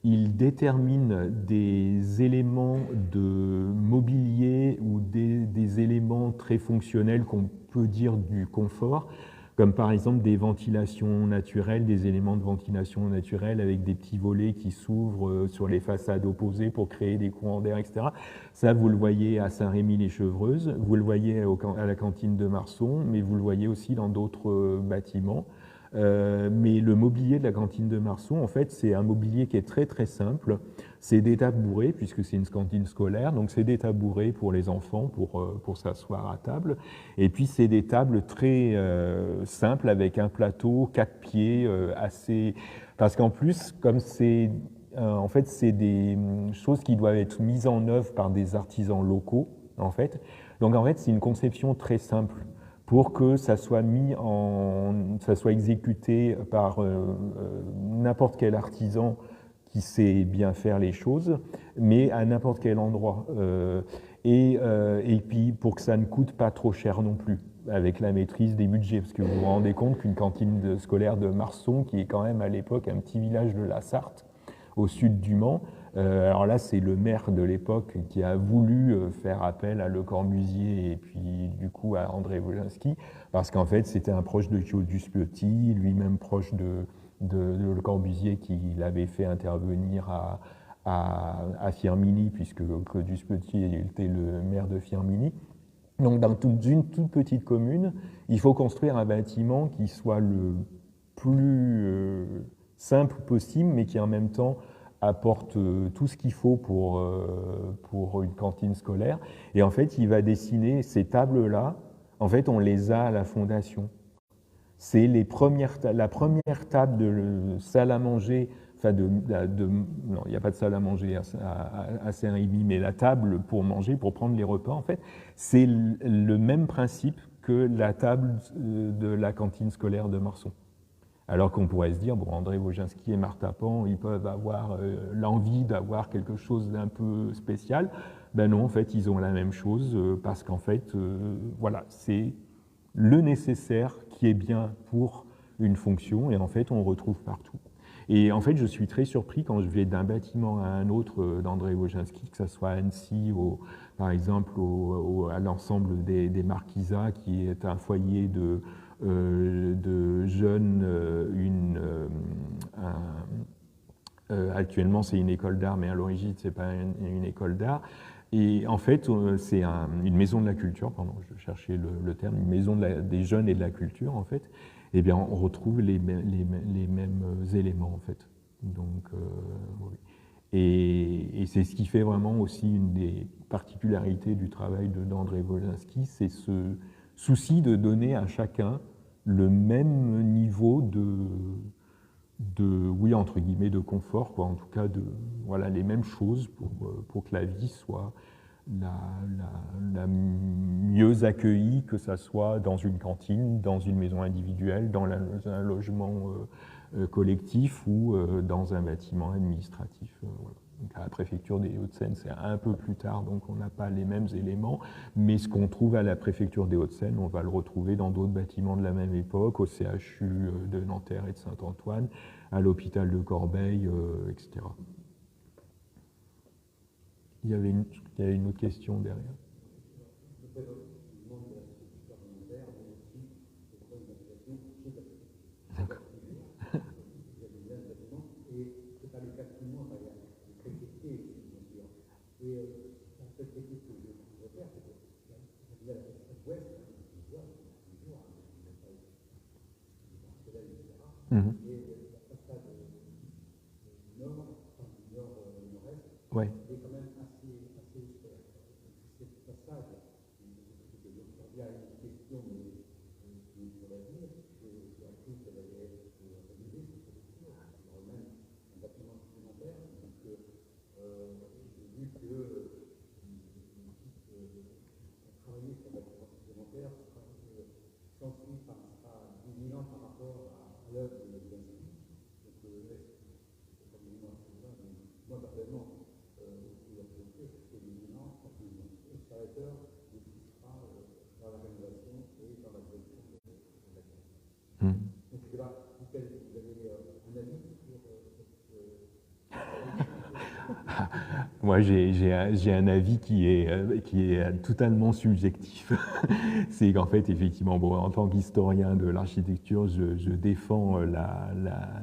il détermine des éléments de mobilier ou des éléments très fonctionnels qu'on peut dire du confort, comme par exemple des ventilations naturelles, des éléments de ventilation naturelle avec des petits volets qui s'ouvrent sur les façades opposées pour créer des courants d'air, etc. Ça, vous le voyez à Saint-Rémy-les-Chevreuses, vous le voyez à la cantine de Marson, mais vous le voyez aussi dans d'autres bâtiments. Mais le mobilier de la cantine de Marson, en fait, c'est un mobilier qui est très très simple. C'est des tabourets, puisque c'est une cantine scolaire, donc c'est des tabourets pour les enfants, pour s'asseoir à table. Et puis c'est des tables très simples avec un plateau, 4 pieds, assez... Parce qu'en plus, comme c'est... en fait, c'est des choses qui doivent être mises en œuvre par des artisans locaux, en fait. Donc en fait, c'est une conception très simple pour que ça soit ça soit exécuté par n'importe quel artisan qui sait bien faire les choses, mais à n'importe quel endroit. Et puis pour que ça ne coûte pas trop cher non plus, avec la maîtrise des budgets, parce que vous vous rendez compte qu'une cantine scolaire de Marson, qui est quand même à l'époque un petit village de la Sarthe, au sud du Mans, alors là, c'est le maire de l'époque qui a voulu faire appel à Le Corbusier et puis du coup à André Wojcinski, parce qu'en fait, c'était un proche de Claudius Petit, lui-même proche de Le Corbusier, qui l'avait fait intervenir à Firminy, puisque Claudius Petit était le maire de Firminy. Donc, dans une toute petite commune, il faut construire un bâtiment qui soit le plus simple possible, mais qui en même temps apporte tout ce qu'il faut pour une cantine scolaire. Et en fait, il va dessiner ces tables-là. En fait, on les a à la fondation. C'est la première table de salle à manger non, il n'y a pas de salle à manger à Saint-Rémy, mais la table pour manger, pour prendre les repas, en fait, c'est le même principe que la table de la cantine scolaire de Marsan. Alors qu'on pourrait se dire, bon, André Wojcinski et Martha Pan, ils peuvent avoir l'envie d'avoir quelque chose d'un peu spécial. Ben non, en fait, ils ont la même chose parce qu'en fait, voilà, c'est le nécessaire qui est bien pour une fonction et en fait, on le retrouve partout. Et en fait, je suis très surpris quand je vais d'un bâtiment à un autre d'André Wojcinski, que ce soit à Annecy, par exemple, à l'ensemble des Marquisats, qui est un foyer de jeunes, actuellement c'est une école d'art, mais à l'origine c'est pas une école d'art. Et en fait, c'est une maison de la culture, pardon, je cherchais le terme, une maison des jeunes et de la culture, en fait. Eh bien, on retrouve les mêmes éléments, en fait. Donc, oui. Et c'est ce qui fait vraiment aussi une des particularités du travail d'André Wojcinski, c'est ce souci de donner à chacun le même niveau oui, entre guillemets, de confort, quoi, en tout cas, voilà, les mêmes choses pour que la vie soit la mieux accueillie, que ça soit dans une cantine, dans une maison individuelle, dans un logement collectif ou dans un bâtiment administratif. Voilà. Donc à la préfecture des Hauts-de-Seine, c'est un peu plus tard, donc on n'a pas les mêmes éléments, mais ce qu'on trouve à la préfecture des Hauts-de-Seine, on va le retrouver dans d'autres bâtiments de la même époque, au CHU de Nanterre et de Saint-Antoine, à l'hôpital de Corbeil, etc. Il y avait une autre question derrière. D'accord. Mmh. Ouais. Moi, j'ai un avis qui est totalement subjectif. C'est qu'en fait, effectivement, bon, en tant qu'historien de l'architecture, je défends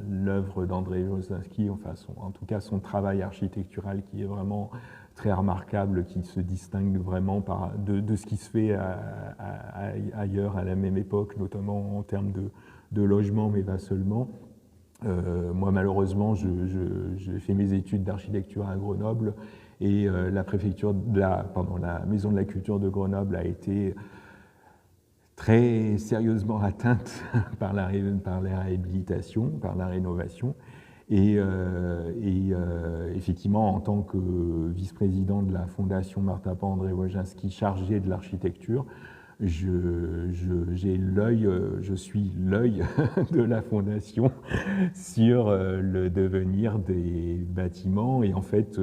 l'œuvre d'André Wojcinski, enfin, en tout cas son travail architectural qui est vraiment très remarquable, qui se distingue vraiment de ce qui se fait ailleurs à la même époque, notamment en termes de logement, mais pas seulement. Moi, malheureusement, j'ai fait mes études d'architecture à Grenoble et la maison de la culture de Grenoble a été très sérieusement atteinte par la réhabilitation, par la rénovation. Et effectivement, en tant que vice-président de la Fondation Martha Pan André Wojcinski chargé de l'architecture, je suis l'œil de la Fondation sur le devenir des bâtiments. Et en fait,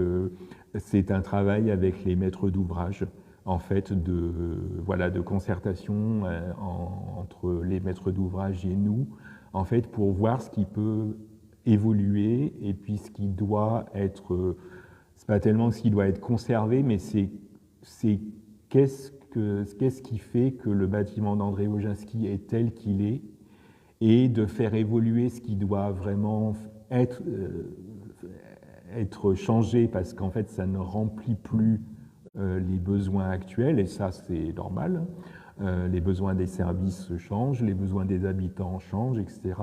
c'est un travail avec les maîtres d'ouvrage, en fait, de concertation entre les maîtres d'ouvrage et nous, en fait, pour voir ce qui peut évoluer et puis ce qui doit être, c'est pas tellement ce qui doit être conservé, mais c'est qu'est-ce qui fait que le bâtiment d'André Wojcinski est tel qu'il est, et de faire évoluer ce qui doit vraiment être changé parce qu'en fait ça ne remplit plus les besoins actuels, et ça c'est normal. Les besoins des services changent, les besoins des habitants changent, etc.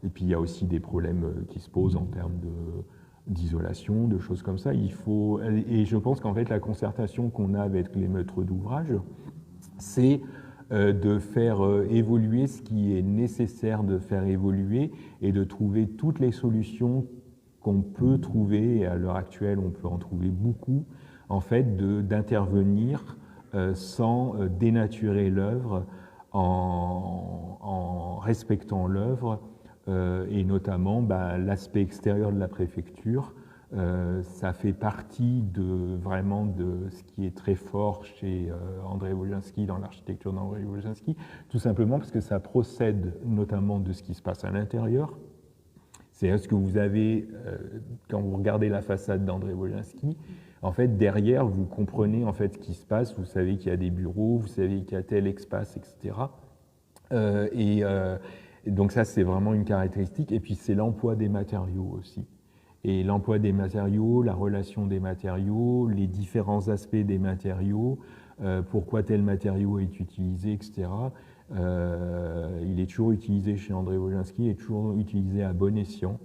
Et puis il y a aussi des problèmes qui se posent en termes d'isolation, de choses comme ça. Et je pense qu'en fait la concertation qu'on a avec les maîtres d'ouvrage, c'est de faire évoluer ce qui est nécessaire de faire évoluer et de trouver toutes les solutions qu'on peut trouver, et à l'heure actuelle on peut en trouver beaucoup, en fait d'intervenir sans dénaturer l'œuvre, en respectant l'œuvre, et notamment l'aspect extérieur de la préfecture. Ça fait partie vraiment de ce qui est très fort chez André Wolinski, dans l'architecture d'André Wolinski, tout simplement parce que ça procède notamment de ce qui se passe à l'intérieur. C'est ce que vous avez, quand vous regardez la façade d'André Wolinski, en fait, derrière, vous comprenez en fait ce qui se passe, vous savez qu'il y a des bureaux, vous savez qu'il y a tel espace, etc. Et donc ça, c'est vraiment une caractéristique. Et puis, c'est l'emploi des matériaux aussi. Et l'emploi des matériaux, la relation des matériaux, les différents aspects des matériaux, pourquoi tel matériau est utilisé, etc. Il est toujours utilisé chez André Wolinski, il est toujours utilisé à bon escient.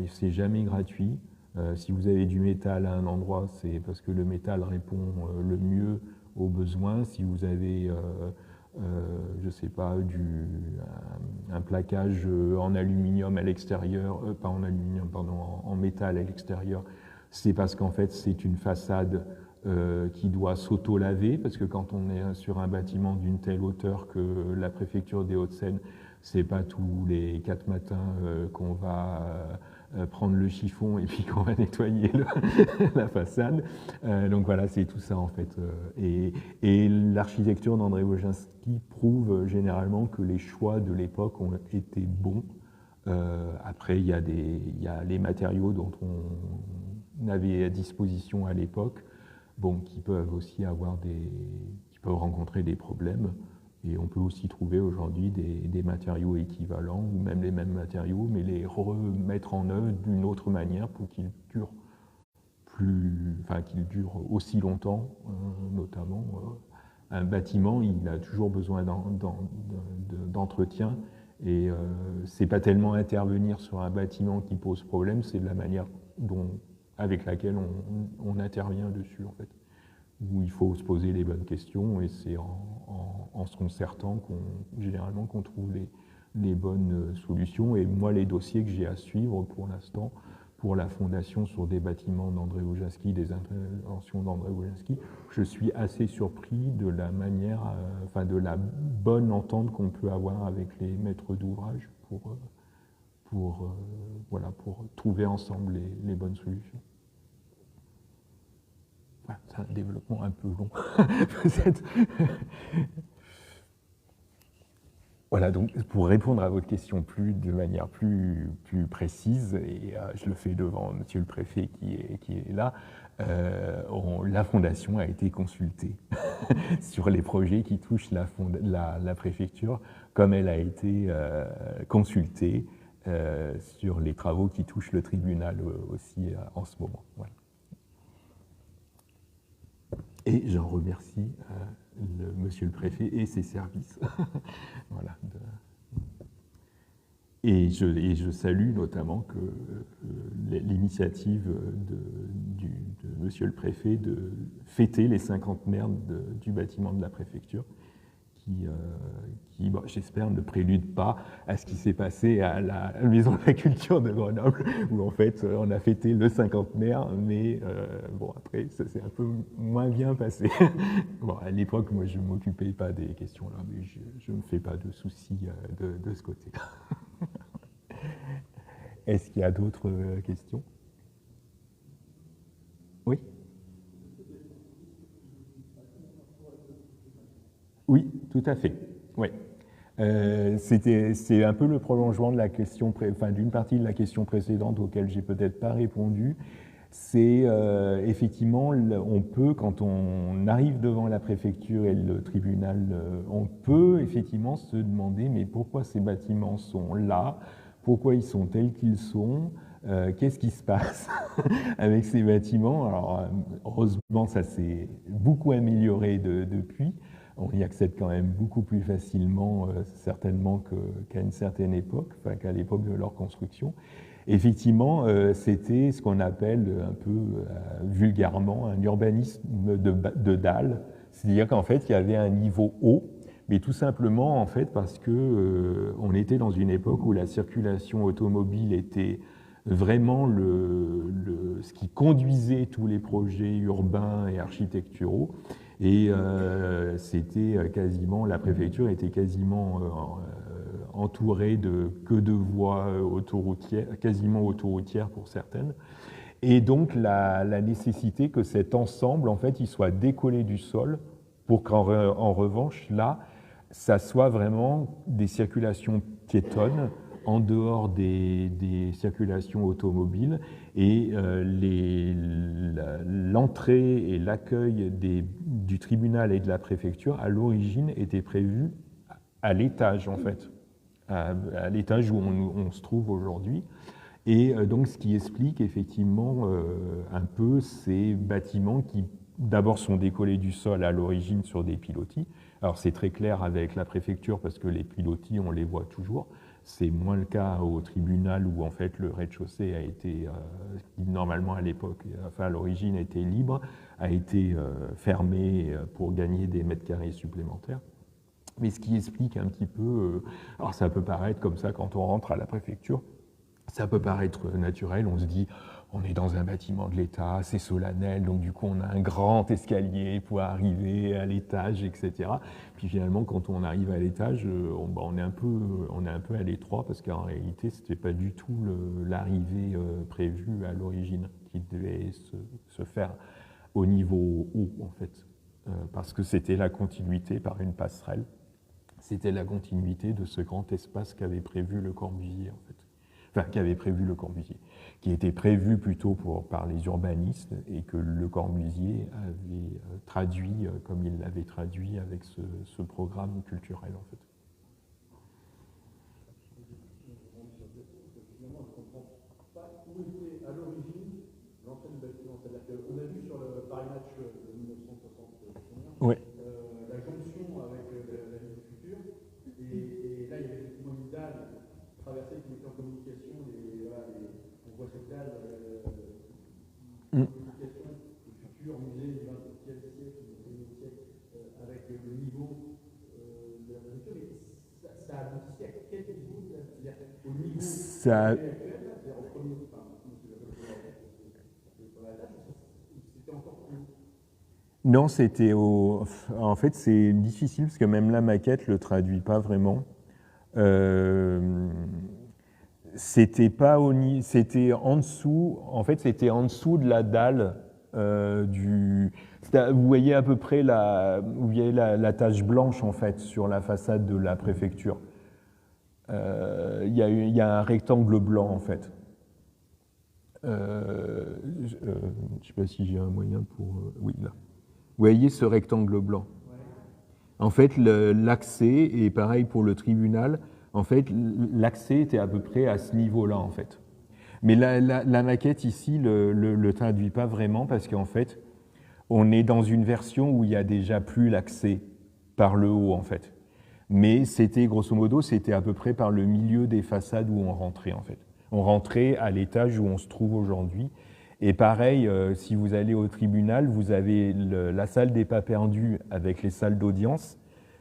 C'est jamais gratuit. Si vous avez du métal à un endroit, c'est parce que le métal répond le mieux aux besoins. Si vous avez, je ne sais pas, un plaquage en aluminium à l'extérieur, pas en aluminium, pardon, en métal à l'extérieur, c'est parce qu'en fait c'est une façade qui doit s'auto-laver, parce que quand on est sur un bâtiment d'une telle hauteur que la préfecture des Hauts-de-Seine, c'est pas tous les 4 matins qu'on va prendre le chiffon et puis qu'on va nettoyer la façade. Donc voilà, c'est tout ça en fait. Et l'architecture d'André Wolinski prouve généralement que les choix de l'époque ont été bons. Après, il y a les matériaux dont on avait à disposition à l'époque, qui peuvent aussi qui peuvent rencontrer des problèmes. Et on peut aussi trouver aujourd'hui des matériaux équivalents, ou même les mêmes matériaux, mais les remettre en œuvre d'une autre manière pour qu'ils durent qu'ils durent aussi longtemps, notamment. Un bâtiment, il a toujours besoin d'entretien, et c'est pas tellement intervenir sur un bâtiment qui pose problème, c'est la manière avec laquelle on intervient dessus, en fait. Où il faut se poser les bonnes questions, et c'est en se concertant généralement qu'on trouve les bonnes solutions. Et moi, les dossiers que j'ai à suivre pour l'instant, pour la fondation sur des bâtiments d'André Wolinski, des interventions d'André Wolinski, je suis assez surpris de la manière, de la bonne entente qu'on peut avoir avec les maîtres d'ouvrage pour trouver ensemble les bonnes solutions. C'est un développement un peu long, peut-être. Voilà, donc pour répondre à votre question de manière plus précise, et je le fais devant Monsieur le Préfet qui est là, la Fondation a été consultée sur les projets qui touchent la préfecture, comme elle a été consultée sur les travaux qui touchent le tribunal aussi en ce moment. Voilà. Et j'en remercie Monsieur le Préfet et ses services. Voilà. Et je salue notamment l'initiative de Monsieur le Préfet de fêter les cinquantenaires du bâtiment de la préfecture, qui j'espère, ne prélude pas à ce qui s'est passé à la Maison de la Culture de Grenoble, où en fait on a fêté le cinquantenaire, mais après ça s'est un peu moins bien passé. À l'époque, moi je ne m'occupais pas des questions-là, mais je ne me fais pas de soucis de ce côté-là. Est-ce qu'il y a d'autres questions? Oui? Oui, tout à fait. Oui. C'est un peu le prolongement de la question, d'une partie de la question précédente auquel j'ai peut-être pas répondu. C'est effectivement, on peut, quand on arrive devant la préfecture et le tribunal, on peut effectivement se demander mais pourquoi ces bâtiments sont là, pourquoi ils sont tels qu'ils sont, qu'est-ce qui se passe avec ces bâtiments. Alors heureusement, ça s'est beaucoup amélioré depuis. On y accède quand même beaucoup plus facilement, certainement qu'à une certaine époque, qu'à l'époque de leur construction. Effectivement, c'était ce qu'on appelle un peu vulgairement un urbanisme de dalles, c'est-à-dire qu'en fait, il y avait un niveau haut, mais tout simplement en fait parce que on était dans une époque où la circulation automobile était vraiment ce qui conduisait tous les projets urbains et architecturaux. Et c'était quasiment, la préfecture était quasiment entourée de voies autoroutières, quasiment autoroutières pour certaines. Et donc la nécessité que cet ensemble, en fait, il soit décollé du sol pour qu'en revanche, là, ça soit vraiment des circulations piétonnes en dehors des circulations automobiles, et l'entrée et l'accueil du tribunal et de la préfecture, à l'origine, étaient prévus à l'étage, en fait, à l'étage où on se trouve aujourd'hui. Et donc, ce qui explique effectivement un peu ces bâtiments qui, d'abord, sont décollés du sol à l'origine sur des pilotis. Alors, c'est très clair avec la préfecture parce que les pilotis, on les voit toujours. C'est moins le cas au tribunal où, en fait, le rez-de-chaussée a été, qui normalement à l'époque, enfin à l'origine, était libre, a été fermé pour gagner des mètres carrés supplémentaires. Mais ce qui explique un petit peu, alors ça peut paraître comme ça quand on rentre à la préfecture, ça peut paraître naturel, on se dit on est dans un bâtiment de l'État, c'est solennel, donc du coup on a un grand escalier pour arriver à l'étage, etc. Puis finalement quand on arrive à l'étage, on est un peu à l'étroit parce qu'en réalité c'était pas du tout l'arrivée prévue à l'origine qui devait se faire au niveau haut en fait, parce que c'était la continuité par une passerelle, c'était la continuité de ce grand espace qu'avait prévu Le Corbusier en fait. Enfin, qui avait prévu Le Corbusier, qui était prévu plutôt par les urbanistes et que Le Corbusier avait traduit comme il l'avait traduit avec ce programme culturel en fait. Finalement, je ne comprends pas où était à l'origine l'entrée du bâtiment. C'est-à-dire qu'on a vu sur le Paris Match de 1960, Oui. la jonction avec la ville du futur, et là il y avait effectivement une dalle traversée qui mettait en communication on voit cette dalle communication du futur musée du XXe siècle, du XXIe siècle, avec le niveau de la préfecture, mais ça aboutissait à quel niveau? C'est-à-dire au niveau ça... actuel, c'est-à-dire au premier, c'était encore plus. Non, c'était au... En fait, c'est difficile parce que même la maquette ne le traduit pas vraiment. C'était pas c'était en dessous. En fait, c'était en dessous de la dalle du. Vous voyez à peu près vous voyez la tache blanche en fait sur la façade de la préfecture. Il y a un rectangle blanc en fait. Je ne sais pas si j'ai un moyen pour. Oui, là. Vous voyez ce rectangle blanc. En fait, l'accès, et pareil pour le tribunal, en fait, l'accès était à peu près à ce niveau-là, en fait. Mais la maquette ici le traduit pas vraiment parce qu'en fait, on est dans une version où il y a déjà plus l'accès par le haut, en fait. Mais c'était, grosso modo, c'était à peu près par le milieu des façades où on rentrait, en fait. On rentrait à l'étage où on se trouve aujourd'hui. Et pareil, si vous allez au tribunal, vous avez la salle des pas perdus avec les salles d'audience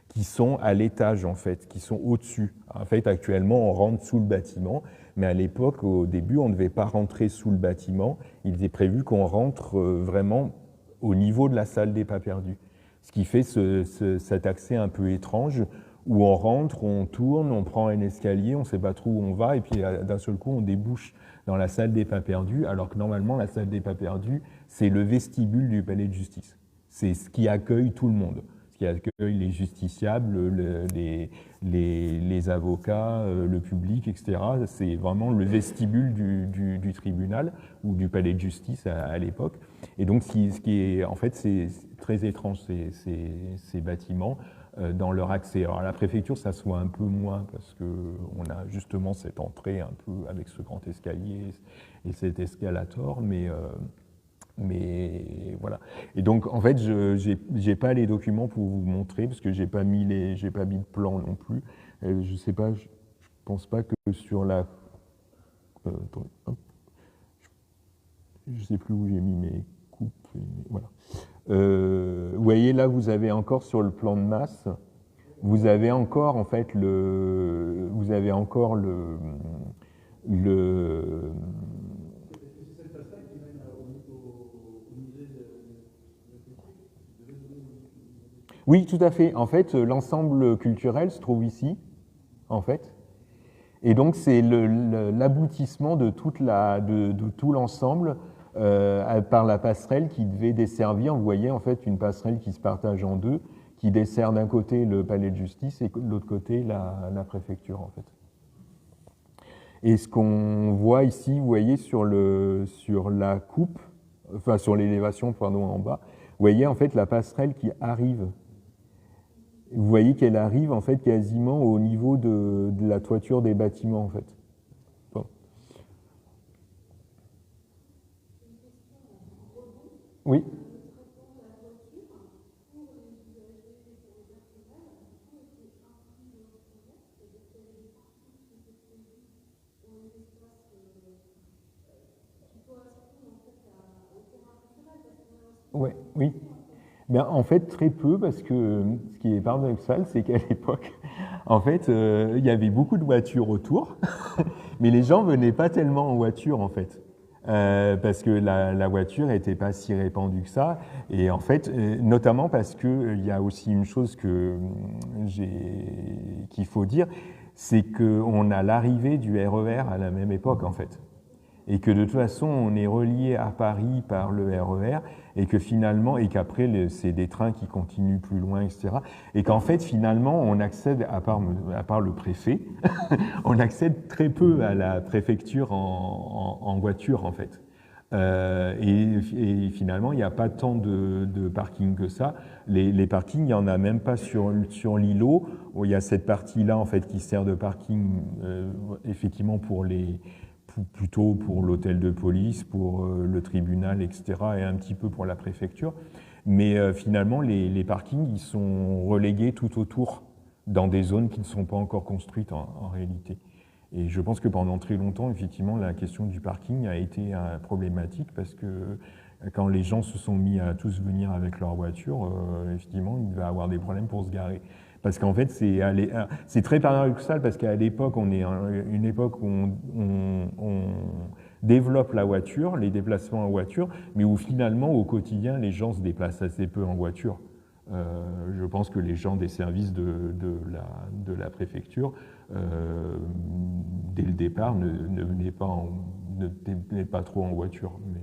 qui sont à l'étage, en fait, qui sont au-dessus. En fait, actuellement, on rentre sous le bâtiment, mais à l'époque, au début, on ne devait pas rentrer sous le bâtiment. Il était prévu qu'on rentre vraiment au niveau de la salle des pas perdus. Ce qui fait cet accès un peu étrange, où on rentre, on tourne, on prend un escalier, on ne sait pas trop où on va, et puis d'un seul coup, on débouche dans la salle des pas perdus, alors que normalement, la salle des pas perdus, c'est le vestibule du palais de justice. C'est ce qui accueille tout le monde, ce qui accueille les justiciables, les avocats, le public, etc. C'est vraiment le vestibule du tribunal ou du palais de justice à l'époque. Et donc, ce qui est, en fait, c'est très étrange, ces bâtiments dans leur accès. Alors à la préfecture, ça se voit un peu moins parce qu'on a justement cette entrée un peu avec ce grand escalier et cet escalator, mais voilà. Et donc en fait, je n'ai pas les documents pour vous montrer parce que j'ai pas mis de plan non plus. Je sais pas, je pense pas que sur la. Attendez, hop. Je sais plus où j'ai mis mes coupes. Voilà. Vous voyez là, vous avez encore sur le plan de masse, vous avez encore en fait Oui, tout à fait. En fait, l'ensemble culturel se trouve ici, en fait. Et donc, c'est l'aboutissement de tout l'ensemble par la passerelle qui devait desservir. Vous voyez, en fait, une passerelle qui se partage en deux, qui dessert d'un côté le palais de justice et de l'autre côté la préfecture, en fait. Et ce qu'on voit ici, vous voyez, sur la coupe, enfin, sur l'élévation, pardon, en bas, vous voyez, en fait, la passerelle qui arrive. Vous voyez qu'elle arrive en fait quasiment au niveau de la toiture des bâtiments en fait. Bon. Oui. Ouais, oui. Ben, en fait, très peu, parce que ce qui est paradoxal, c'est qu'à l'époque, en fait, il y avait beaucoup de voitures autour, mais les gens venaient pas tellement en voiture, en fait. Parce que la voiture n'était pas si répandue que ça. Et en fait, notamment parce qu'il y a aussi une chose qu'il faut dire, c'est qu'on a l'arrivée du RER à la même époque, en fait. Et que de toute façon, on est relié à Paris par le RER, et que finalement, et qu'après, c'est des trains qui continuent plus loin, etc. Et qu'en fait, finalement, on accède, à part le préfet, on accède très peu à la préfecture en voiture, en fait. Et finalement, il n'y a pas tant de parking que ça. Les parkings, il n'y en a même pas sur l'îlot, où il y a cette partie-là, en fait, qui sert de parking, effectivement, plutôt pour l'hôtel de police, pour le tribunal, etc., et un petit peu pour la préfecture. Mais finalement, les parkings, ils sont relégués tout autour, dans des zones qui ne sont pas encore construites en réalité. Et je pense que pendant très longtemps, effectivement, la question du parking a été problématique, parce que quand les gens se sont mis à tous venir avec leur voiture, effectivement, il va y avoir des problèmes pour se garer. Parce qu'en fait, c'est très paradoxal, parce qu'à l'époque, on est une époque où on développe la voiture, les déplacements en voiture, mais où finalement, au quotidien, les gens se déplacent assez peu en voiture. Je pense que les gens des services de la préfecture, dès le départ, ne venaient pas trop en voiture. Mais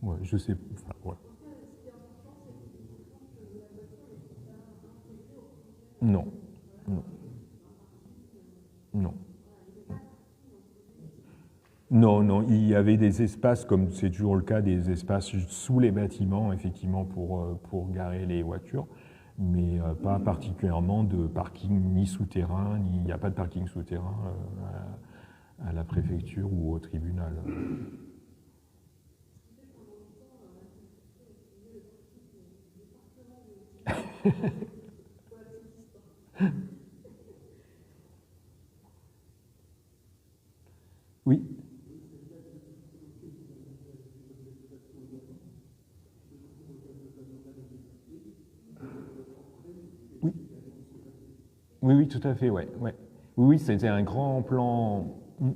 ouais, je sais. Enfin, ouais. Non, non, non. Non, non, il y avait des espaces, comme c'est toujours le cas, des espaces sous les bâtiments, effectivement, pour garer les voitures, mais pas particulièrement de parking ni souterrain, il n'y a pas de parking souterrain à la préfecture ou au tribunal. Oui. Oui. Oui, oui, tout à fait, ouais, ouais. Oui, c'était un grand plan.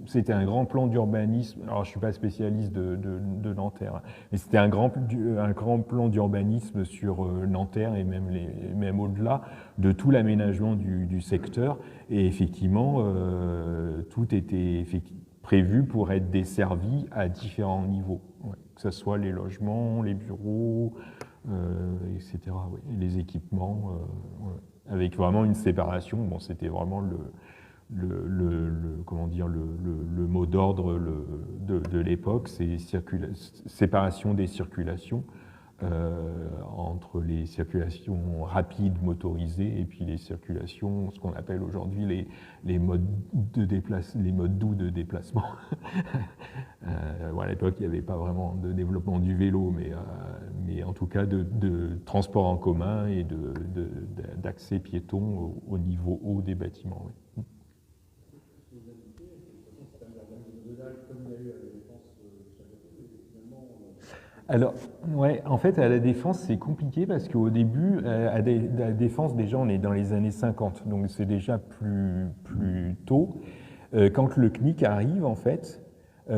C'était un grand plan d'urbanisme. Alors, je ne suis pas spécialiste de Nanterre, mais c'était un grand plan d'urbanisme sur Nanterre et même au-delà de tout l'aménagement du secteur. Et effectivement, tout était prévu pour être desservi à différents niveaux, ouais. Que ce soit les logements, les bureaux, etc. Ouais, et les équipements, ouais. Avec vraiment une séparation. Bon, c'était vraiment comment dire, le mot d'ordre de l'époque, c'est séparation des circulations entre les circulations rapides motorisées et puis les circulations, ce qu'on appelle aujourd'hui les modes doux de déplacement. Bon, à l'époque, il n'y avait pas vraiment de développement du vélo, mais en tout cas de transport en commun et d'accès piéton au niveau haut des bâtiments. Oui. Alors, ouais, en fait, à la Défense, c'est compliqué parce qu'au début, à la Défense, déjà, on est dans les années 50, donc c'est déjà plus tôt. Quand le CNIC arrive, en fait,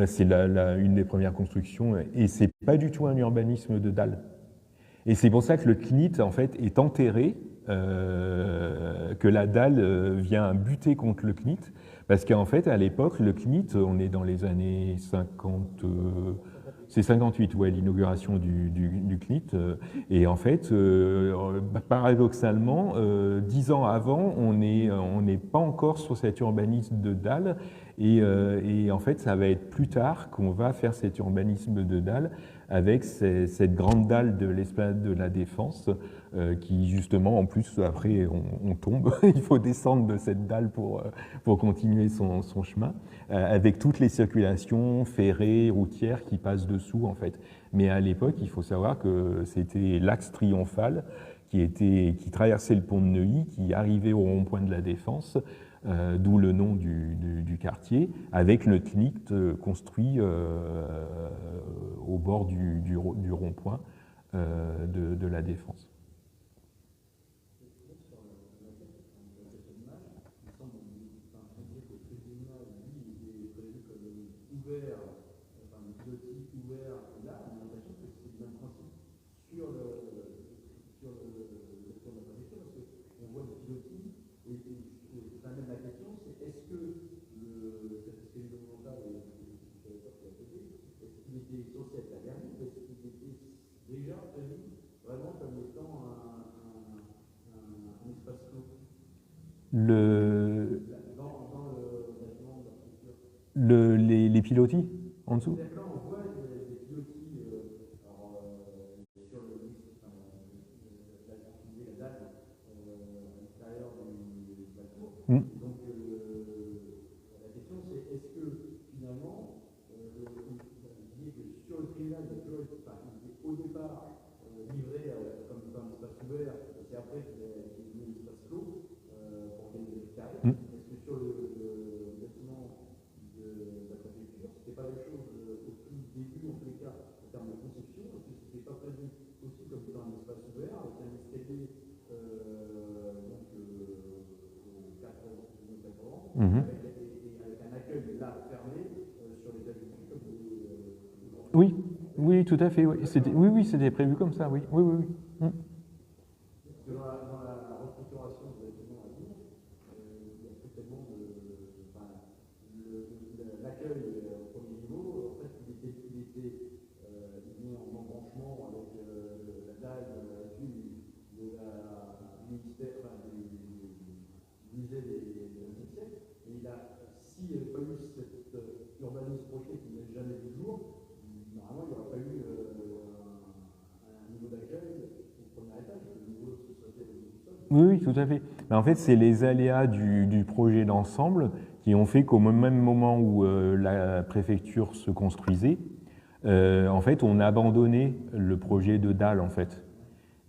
c'est une des premières constructions, et c'est pas du tout un urbanisme de dalle. Et c'est pour ça que le CNIT, en fait, est enterré, que la dalle vient buter contre le CNIT, parce qu'en fait, à l'époque, le CNIT, on est dans les années 50, c'est 58, ouais, l'inauguration du CNIT, et en fait, paradoxalement, 10 ans avant, on n'est pas encore sur cet urbanisme de dalle, et en fait, ça va être plus tard qu'on va faire cet urbanisme de dalle avec cette grande dalle de l'esplanade de la Défense, qui justement, en plus, après, on tombe, il faut descendre de cette dalle pour continuer son chemin, avec toutes les circulations ferrées, routières qui passent dessous, en fait. Mais à l'époque, il faut savoir que c'était l'axe triomphal qui traversait le pont de Neuilly, qui arrivait au rond-point de la Défense, d'où le nom du quartier, avec le CNIT construit au bord du rond-point de la Défense. Les pilotis en dessous? Mm. Oui, oui, tout à fait. Oui, oui, c'était prévu comme ça, oui. Oui, oui, oui. Mm. Oui, oui, tout à fait. Mais en fait, c'est les aléas du projet d'ensemble qui ont fait qu'au même moment où la préfecture se construisait, en fait, on a abandonné le projet de dalle, en fait.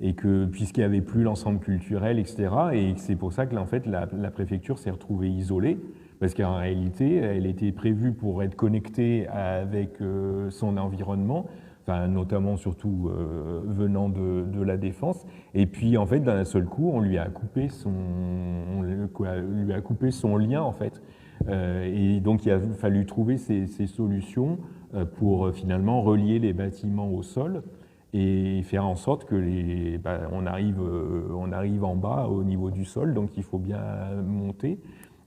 Et que, puisqu'il n'y avait plus l'ensemble culturel, etc., et c'est pour ça que, en fait, la préfecture s'est retrouvée isolée, parce qu'en réalité, elle était prévue pour être connectée avec son environnement, enfin, notamment surtout venant de la Défense. Et puis, en fait, d'un seul coup, on lui a coupé son lien, en fait. Et donc, il a fallu trouver ces solutions pour finalement relier les bâtiments au sol et faire en sorte que on arrive en bas au niveau du sol, donc il faut bien monter.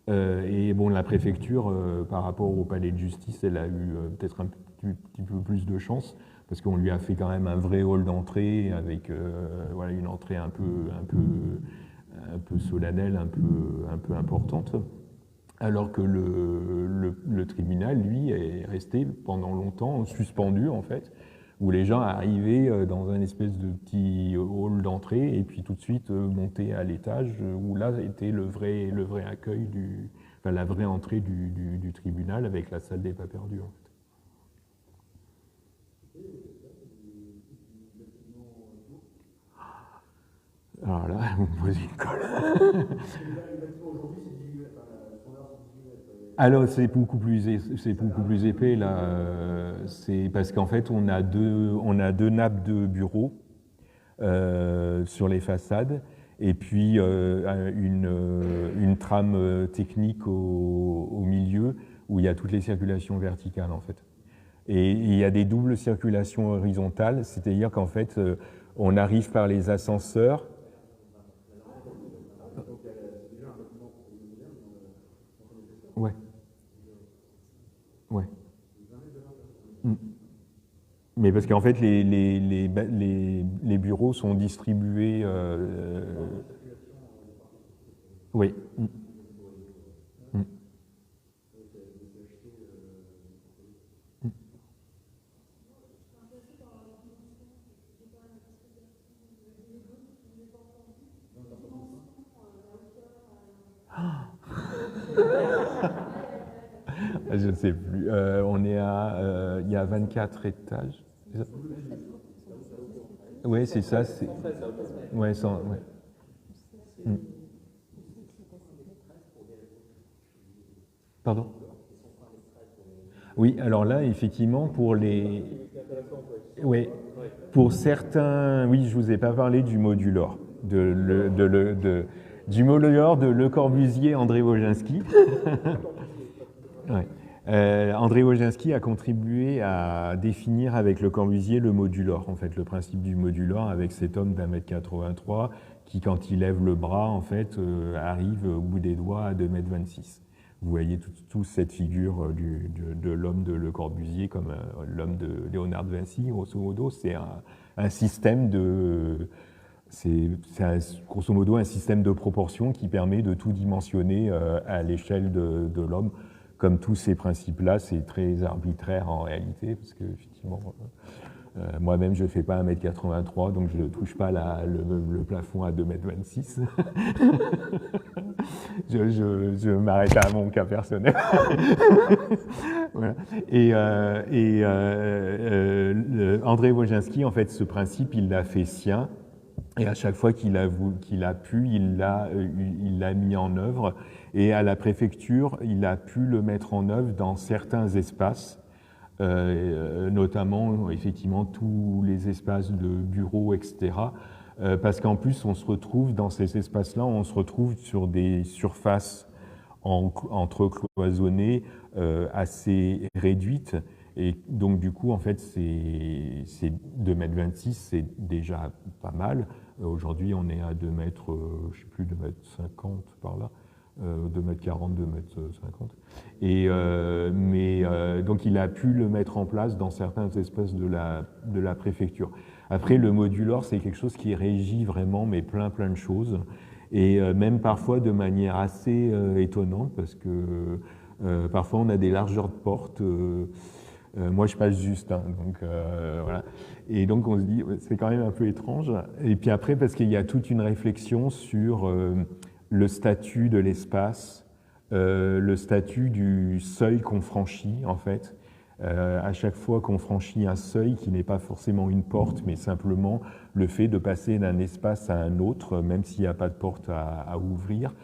Et bon, la préfecture, par rapport au palais de justice, elle a eu peut-être un petit peu plus de chance, parce qu'on lui a fait quand même un vrai hall d'entrée avec voilà, une entrée un peu solennelle, un peu importante, alors que le tribunal, lui, est resté pendant longtemps suspendu, en fait, où les gens arrivaient dans un espèce de petit hall d'entrée et puis tout de suite montaient à l'étage, où là était le vrai accueil, enfin, la vraie entrée du tribunal avec la salle des pas perdus, en fait. Alors là, vous me posez une colle. Alors c'est beaucoup plus épais là. C'est parce qu'en fait on a deux nappes de bureaux sur les façades et puis une trame technique au milieu où il y a toutes les circulations verticales en fait. Et il y a des doubles circulations horizontales, c'est-à-dire qu'en fait on arrive par les ascenseurs. Ouais. Ouais. Mm. Mais parce qu'en fait, les bureaux sont distribués. Oui. Mm. Mm. Je ne sais plus. On est il y a 24 étages. Oui, c'est ça. Ouais, ouais. Mm. Pardon? Oui, alors là, effectivement, oui, pour certains, oui, je vous ai pas parlé du modulor, du modulor de Le Corbusier, André Wojcinski. Ouais. André Wojcinski a contribué à définir avec Le Corbusier le modulor, en fait, le principe du modulor avec cet homme d'1,83 m qui, quand il lève le bras, en fait, arrive au bout des doigts à 2,26 m. Vous voyez toute cette figure de l'homme de Le Corbusier comme l'homme de Léonard de Vinci, grosso modo. C'est un système grosso modo un système de proportion qui permet de tout dimensionner à l'échelle de l'homme. Comme tous ces principes-là, c'est très arbitraire en réalité, parce que effectivement, moi-même, je ne fais pas 1,83 m, donc je ne touche pas le plafond à 2,26 m. Je m'arrête à mon cas personnel. Voilà. Et André Wojcinski, en fait, ce principe, il l'a fait sien. Et à chaque fois qu'il a pu, il l'a mis en œuvre. Et à la préfecture, il a pu le mettre en œuvre dans certains espaces, notamment effectivement tous les espaces de bureaux, etc. Parce qu'en plus, on se retrouve dans ces espaces-là, on se retrouve sur des surfaces entrecloisonnées assez réduites. Et donc, du coup, en fait, c'est 2,26 m, c'est déjà pas mal. Aujourd'hui, on est à 2 mètres, je ne sais plus, 2,50 m par là, 2,40 m, 2,50 m. Et, donc, il a pu le mettre en place dans certains espaces de la préfecture. Après, le modulor, c'est quelque chose qui régit vraiment, mais plein de choses. Et même parfois de manière assez étonnante, parce que parfois, on a des largeurs de porte. Moi, je passe juste, hein, donc voilà. Et donc, on se dit, c'est quand même un peu étrange. Et puis après, parce qu'il y a toute une réflexion sur le statut de l'espace, le statut du seuil qu'on franchit, en fait. À chaque fois qu'on franchit un seuil qui n'est pas forcément une porte, mais simplement le fait de passer d'un espace à un autre, même s'il n'y a pas de porte à ouvrir,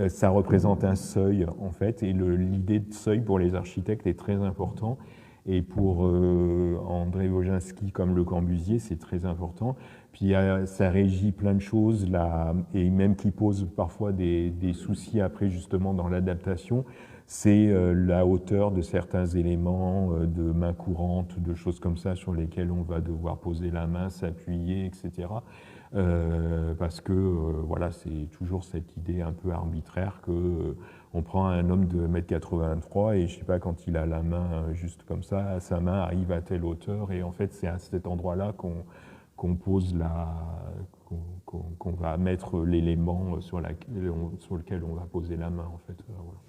ça représente un seuil, en fait. Et l'idée de seuil pour les architectes est très important. Et pour André Wojcinski comme Le Corbusier, c'est très important. Puis ça régit plein de choses, là, et même qui pose parfois des soucis après justement dans l'adaptation. C'est la hauteur de certains éléments, de main courante, de choses comme ça sur lesquelles on va devoir poser la main, s'appuyer, etc. Parce que voilà, c'est toujours cette idée un peu arbitraire que on prend un homme de 1,83 m et je sais pas, quand il a la main juste comme ça, sa main arrive à telle hauteur et en fait c'est à cet endroit-là qu'on pose qu'on va mettre l'élément sur lequel on va poser la main en fait. Voilà.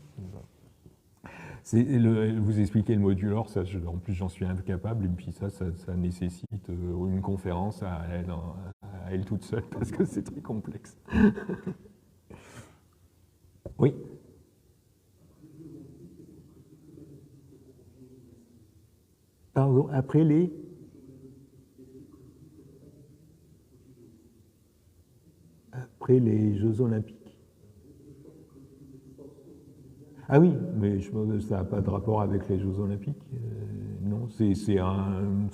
Vous expliquez le modulor, ça, en plus j'en suis incapable, et puis ça nécessite une conférence à elle toute seule, parce que c'est très complexe. Oui. Pardon, après les Jeux Olympiques. Ah oui, mais ça n'a pas de rapport avec les Jeux Olympiques. Non, c'est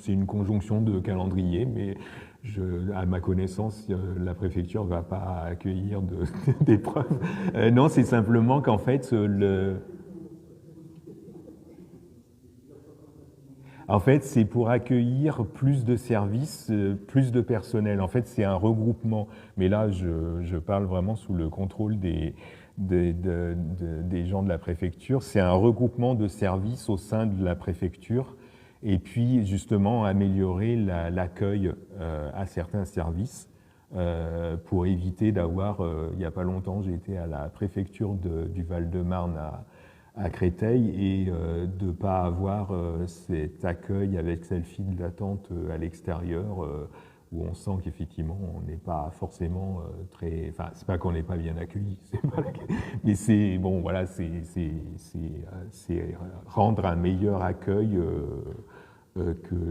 une conjonction de calendrier, mais à ma connaissance, la préfecture ne va pas accueillir d'épreuves. Non, c'est simplement qu'en fait, En fait, c'est pour accueillir plus de services, plus de personnel. En fait, c'est un regroupement. Mais là, je parle vraiment sous le contrôle des gens de la préfecture. C'est un regroupement de services au sein de la préfecture et puis justement améliorer l'accueil à certains services pour éviter d'avoir, il n'y a pas longtemps, j'ai été à la préfecture du Val-de-Marne à Créteil et de ne pas avoir cet accueil avec cette file d'attente à l'extérieur où on sent qu'effectivement on n'est pas forcément très... Enfin, c'est pas qu'on n'est pas bien accueilli, mais c'est bon, voilà, c'est rendre un meilleur accueil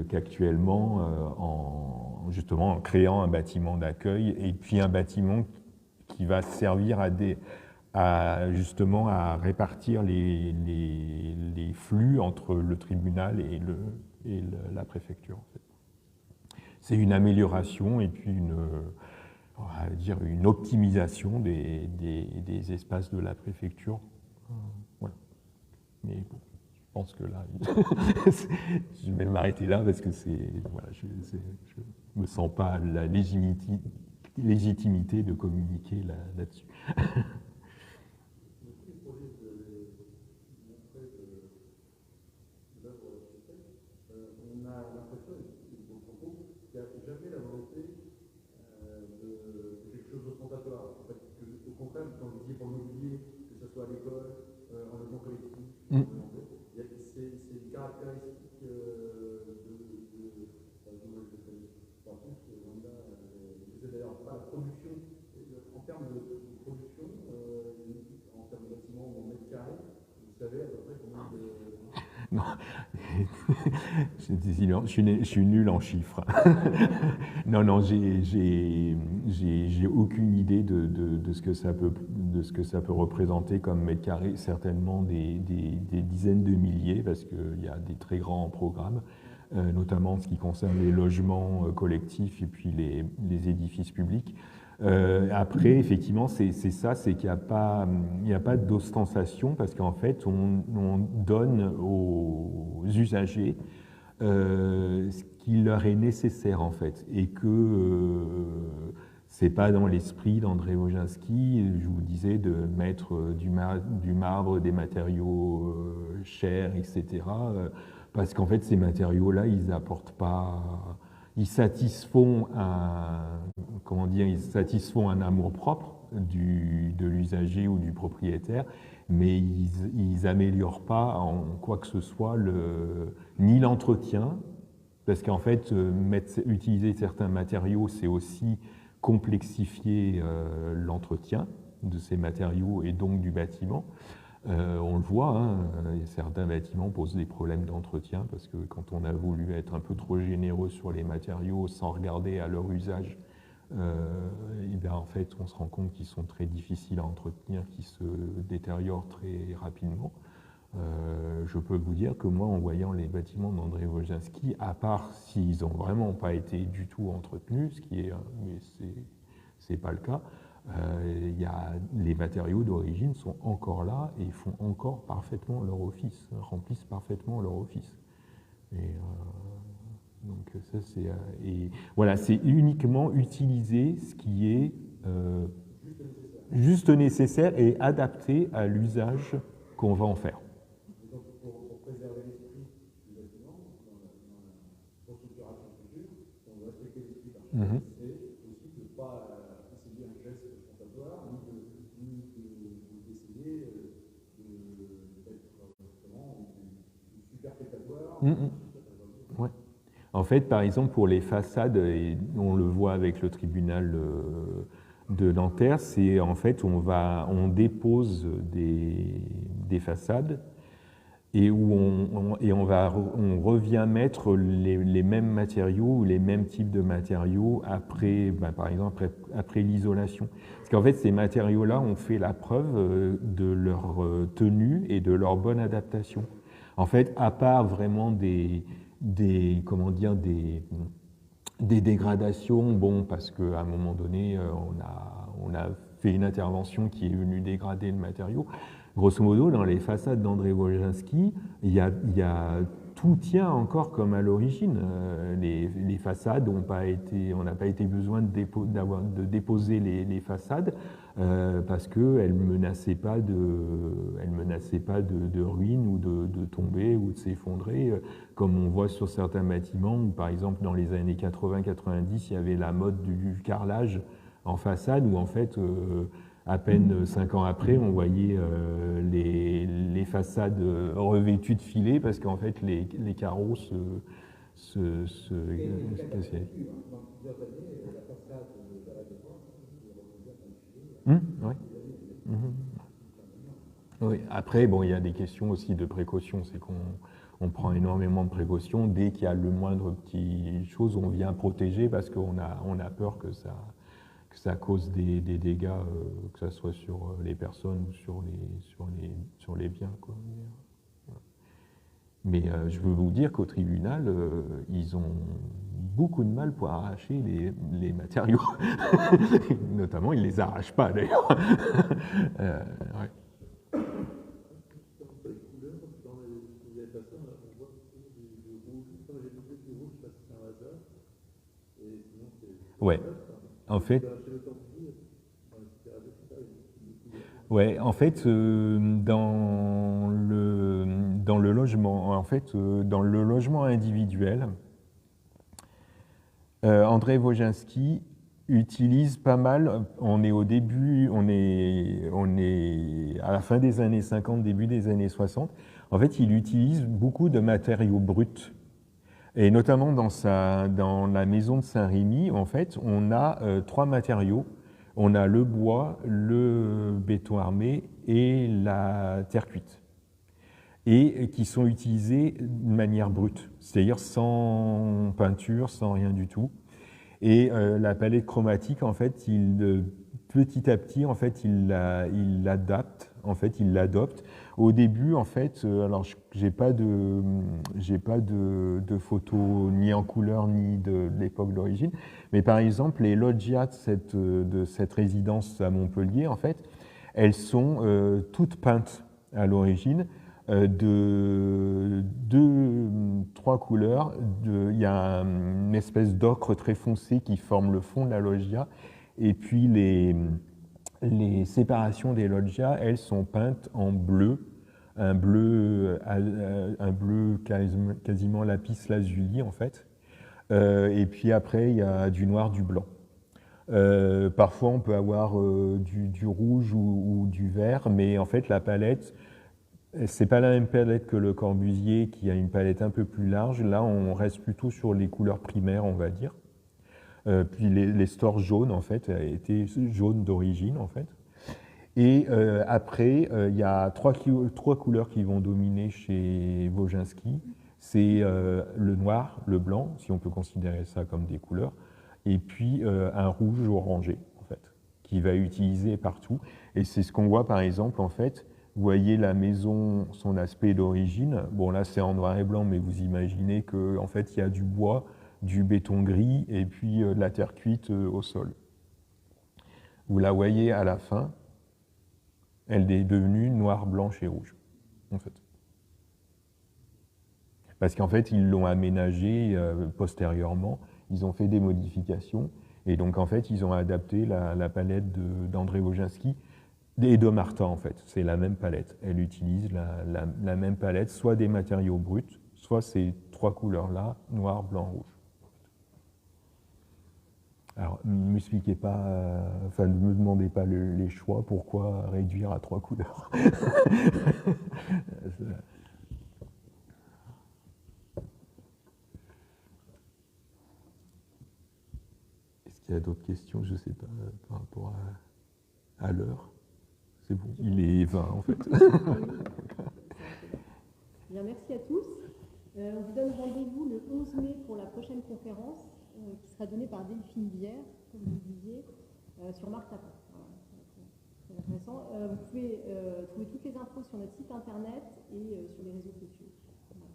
qu'actuellement justement en créant un bâtiment d'accueil et puis un bâtiment qui va servir justement à répartir les flux entre le tribunal et la préfecture. En fait. C'est une amélioration et puis on va dire une optimisation des espaces de la préfecture. Voilà. Mais bon, je pense que là, je vais m'arrêter là parce que voilà, je ne me sens pas la légitimité de communiquer là-dessus. Jamais la volonté de quelque chose d'ostentatoire. En fait, au contraire, quand vous disiez pour le mobilier, que ce soit à l'école, en logement collectif, c'est une caractéristique d'ailleurs pas la production, en termes de production, en termes de bâtiments ou en mètres carrés, vous savez à peu près combien de... Non, je suis nul en chiffres. Non, j'ai aucune idée de ce que ça peut représenter comme mètre carré, certainement des dizaines de milliers, parce qu'il y a des très grands programmes, notamment en ce qui concerne les logements collectifs et puis les édifices publics. Après, effectivement, c'est ça, c'est qu'il n'y a pas d'ostentation parce qu'en fait, on donne aux usagers ce qui leur est nécessaire en fait, et que c'est pas dans l'esprit d'André Wojcinski, je vous disais, de mettre du marbre, des matériaux chers, etc. Parce qu'en fait, ces matériaux-là, ils apportent pas. Ils satisfont un amour-propre de l'usager ou du propriétaire, mais ils n'améliorent pas en quoi que ce soit ni l'entretien, parce qu'en fait, utiliser certains matériaux, c'est aussi complexifier l'entretien de ces matériaux et donc du bâtiment. On le voit, hein, certains bâtiments posent des problèmes d'entretien parce que quand on a voulu être un peu trop généreux sur les matériaux sans regarder à leur usage, et bien en fait on se rend compte qu'ils sont très difficiles à entretenir, qu'ils se détériorent très rapidement. Je peux vous dire que moi, en voyant les bâtiments d'André Wojcinski, à part s'ils n'ont vraiment pas été du tout entretenus, ce qui est, mais c'est pas le cas, les matériaux d'origine sont encore là et font encore parfaitement leur office, remplissent parfaitement leur office. Et, donc ça c'est et voilà, c'est uniquement utiliser ce qui est juste nécessaire et adapté à l'usage qu'on va en faire. Donc pour préserver l'esprit du bâtiment, dans la constructuration future, on doit respecter l'esprit d'architecte, c'est aussi de ne pas essayer un geste ostentatoire, ni d'essayer d'être vraiment du superfétatoire. Ouais. En fait, par exemple, pour les façades, et on le voit avec le tribunal de Nanterre, c'est en fait on dépose des façades et où on revient mettre les mêmes matériaux ou les mêmes types de matériaux après, par exemple après l'isolation. Parce qu'en fait, ces matériaux-là ont fait la preuve de leur tenue et de leur bonne adaptation. En fait, à part vraiment des dégradations, bon, parce qu'à un moment donné, on a fait une intervention qui est venue dégrader le matériau. Grosso modo, dans les façades d'André Wojcinski, il y a tout tient encore comme à l'origine. Les façades on n'a pas été besoin de déposer les façades parce qu'elles ne menaçaient pas de ruines ou de tomber ou de s'effondrer, comme on voit sur certains bâtiments où, par exemple, dans les années 80-90, il y avait la mode du carrelage en façade où, en fait, à peine 5 ans après, on voyait les façades revêtues de filets parce qu'en fait, les carreaux se cassaient. Ouais. Oui. Après, bon, il y a des questions aussi de précaution. C'est qu'on prend énormément de précautions. Dès qu'il y a le moindre petit chose, on vient protéger parce qu'on a peur que ça cause des dégâts, que ce soit sur les personnes ou sur les biens, quoi. Mais je veux vous dire qu'au tribunal, ils ont beaucoup de mal pour arracher les matériaux. Notamment, ils ne les arrachent pas, d'ailleurs. Ouais. Ouais. En fait, ouais, en fait, dans le logement, dans le logement individuel, André Wojcinski utilise pas mal. On est au début, on est à la fin des années 50, début des années 60. En fait, il utilise beaucoup de matériaux bruts. Et notamment dans la maison de Saint-Rémy, en fait, on a 3 matériaux. On a le bois, le béton armé et la terre cuite. Et qui sont utilisés de manière brute, c'est-à-dire sans peinture, sans rien du tout. Et la palette chromatique, en fait, petit à petit, en fait, il l'adapte, en fait, il l'adopte. Au début, en fait, alors j'ai pas de photos ni en couleur ni de l'époque d'origine, mais par exemple, les loggias de cette résidence à Montpellier, en fait, elles sont toutes peintes à l'origine de 3 couleurs. Il y a une espèce d'ocre très foncé qui forme le fond de la loggia, et puis les séparations des loggias, elles sont peintes en bleu, un bleu quasiment lapis lazuli en fait. Et puis après, il y a du noir, du blanc. Parfois, on peut avoir du rouge ou du vert, mais en fait, la palette, c'est pas la même palette que le Corbusier, qui a une palette un peu plus large. Là, on reste plutôt sur les couleurs primaires, on va dire. Puis les stores jaunes, en fait, étaient jaunes d'origine, en fait. Et après, il y a trois couleurs qui vont dominer chez Wojcinski. C'est le noir, le blanc, si on peut considérer ça comme des couleurs, et puis un rouge orangé, en fait, qu'il va utiliser partout. Et c'est ce qu'on voit, par exemple, en fait. Vous voyez la maison, son aspect d'origine. Bon, là, c'est en noir et blanc, mais vous imaginez qu'en fait, il y a du bois, du béton gris, et puis de la terre cuite au sol. Vous la voyez à la fin, elle est devenue noire, blanche et rouge, en fait. Parce qu'en fait, ils l'ont aménagée postérieurement, ils ont fait des modifications, et donc en fait, ils ont adapté la palette d'André Wojcinski et de Martin, en fait. C'est la même palette. Elle utilise la même palette, soit des matériaux bruts, soit ces 3 couleurs-là, noir, blanc, rouge. Alors, ne m'expliquez pas, ne me demandez pas les choix, pourquoi réduire à 3 couleurs. Est-ce qu'il y a d'autres questions? Je ne sais pas, par rapport à l'heure. C'est bon, il est 20 en fait. Bien, merci à tous. On vous donne rendez-vous le 11 mai pour la prochaine conférence qui sera donnée par Delphine Bière, comme vous le disiez, sur Marc Tapin. Voilà. C'est intéressant. Vous pouvez trouver toutes les infos sur notre site internet et sur les réseaux sociaux. Voilà.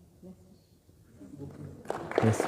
Merci. Merci.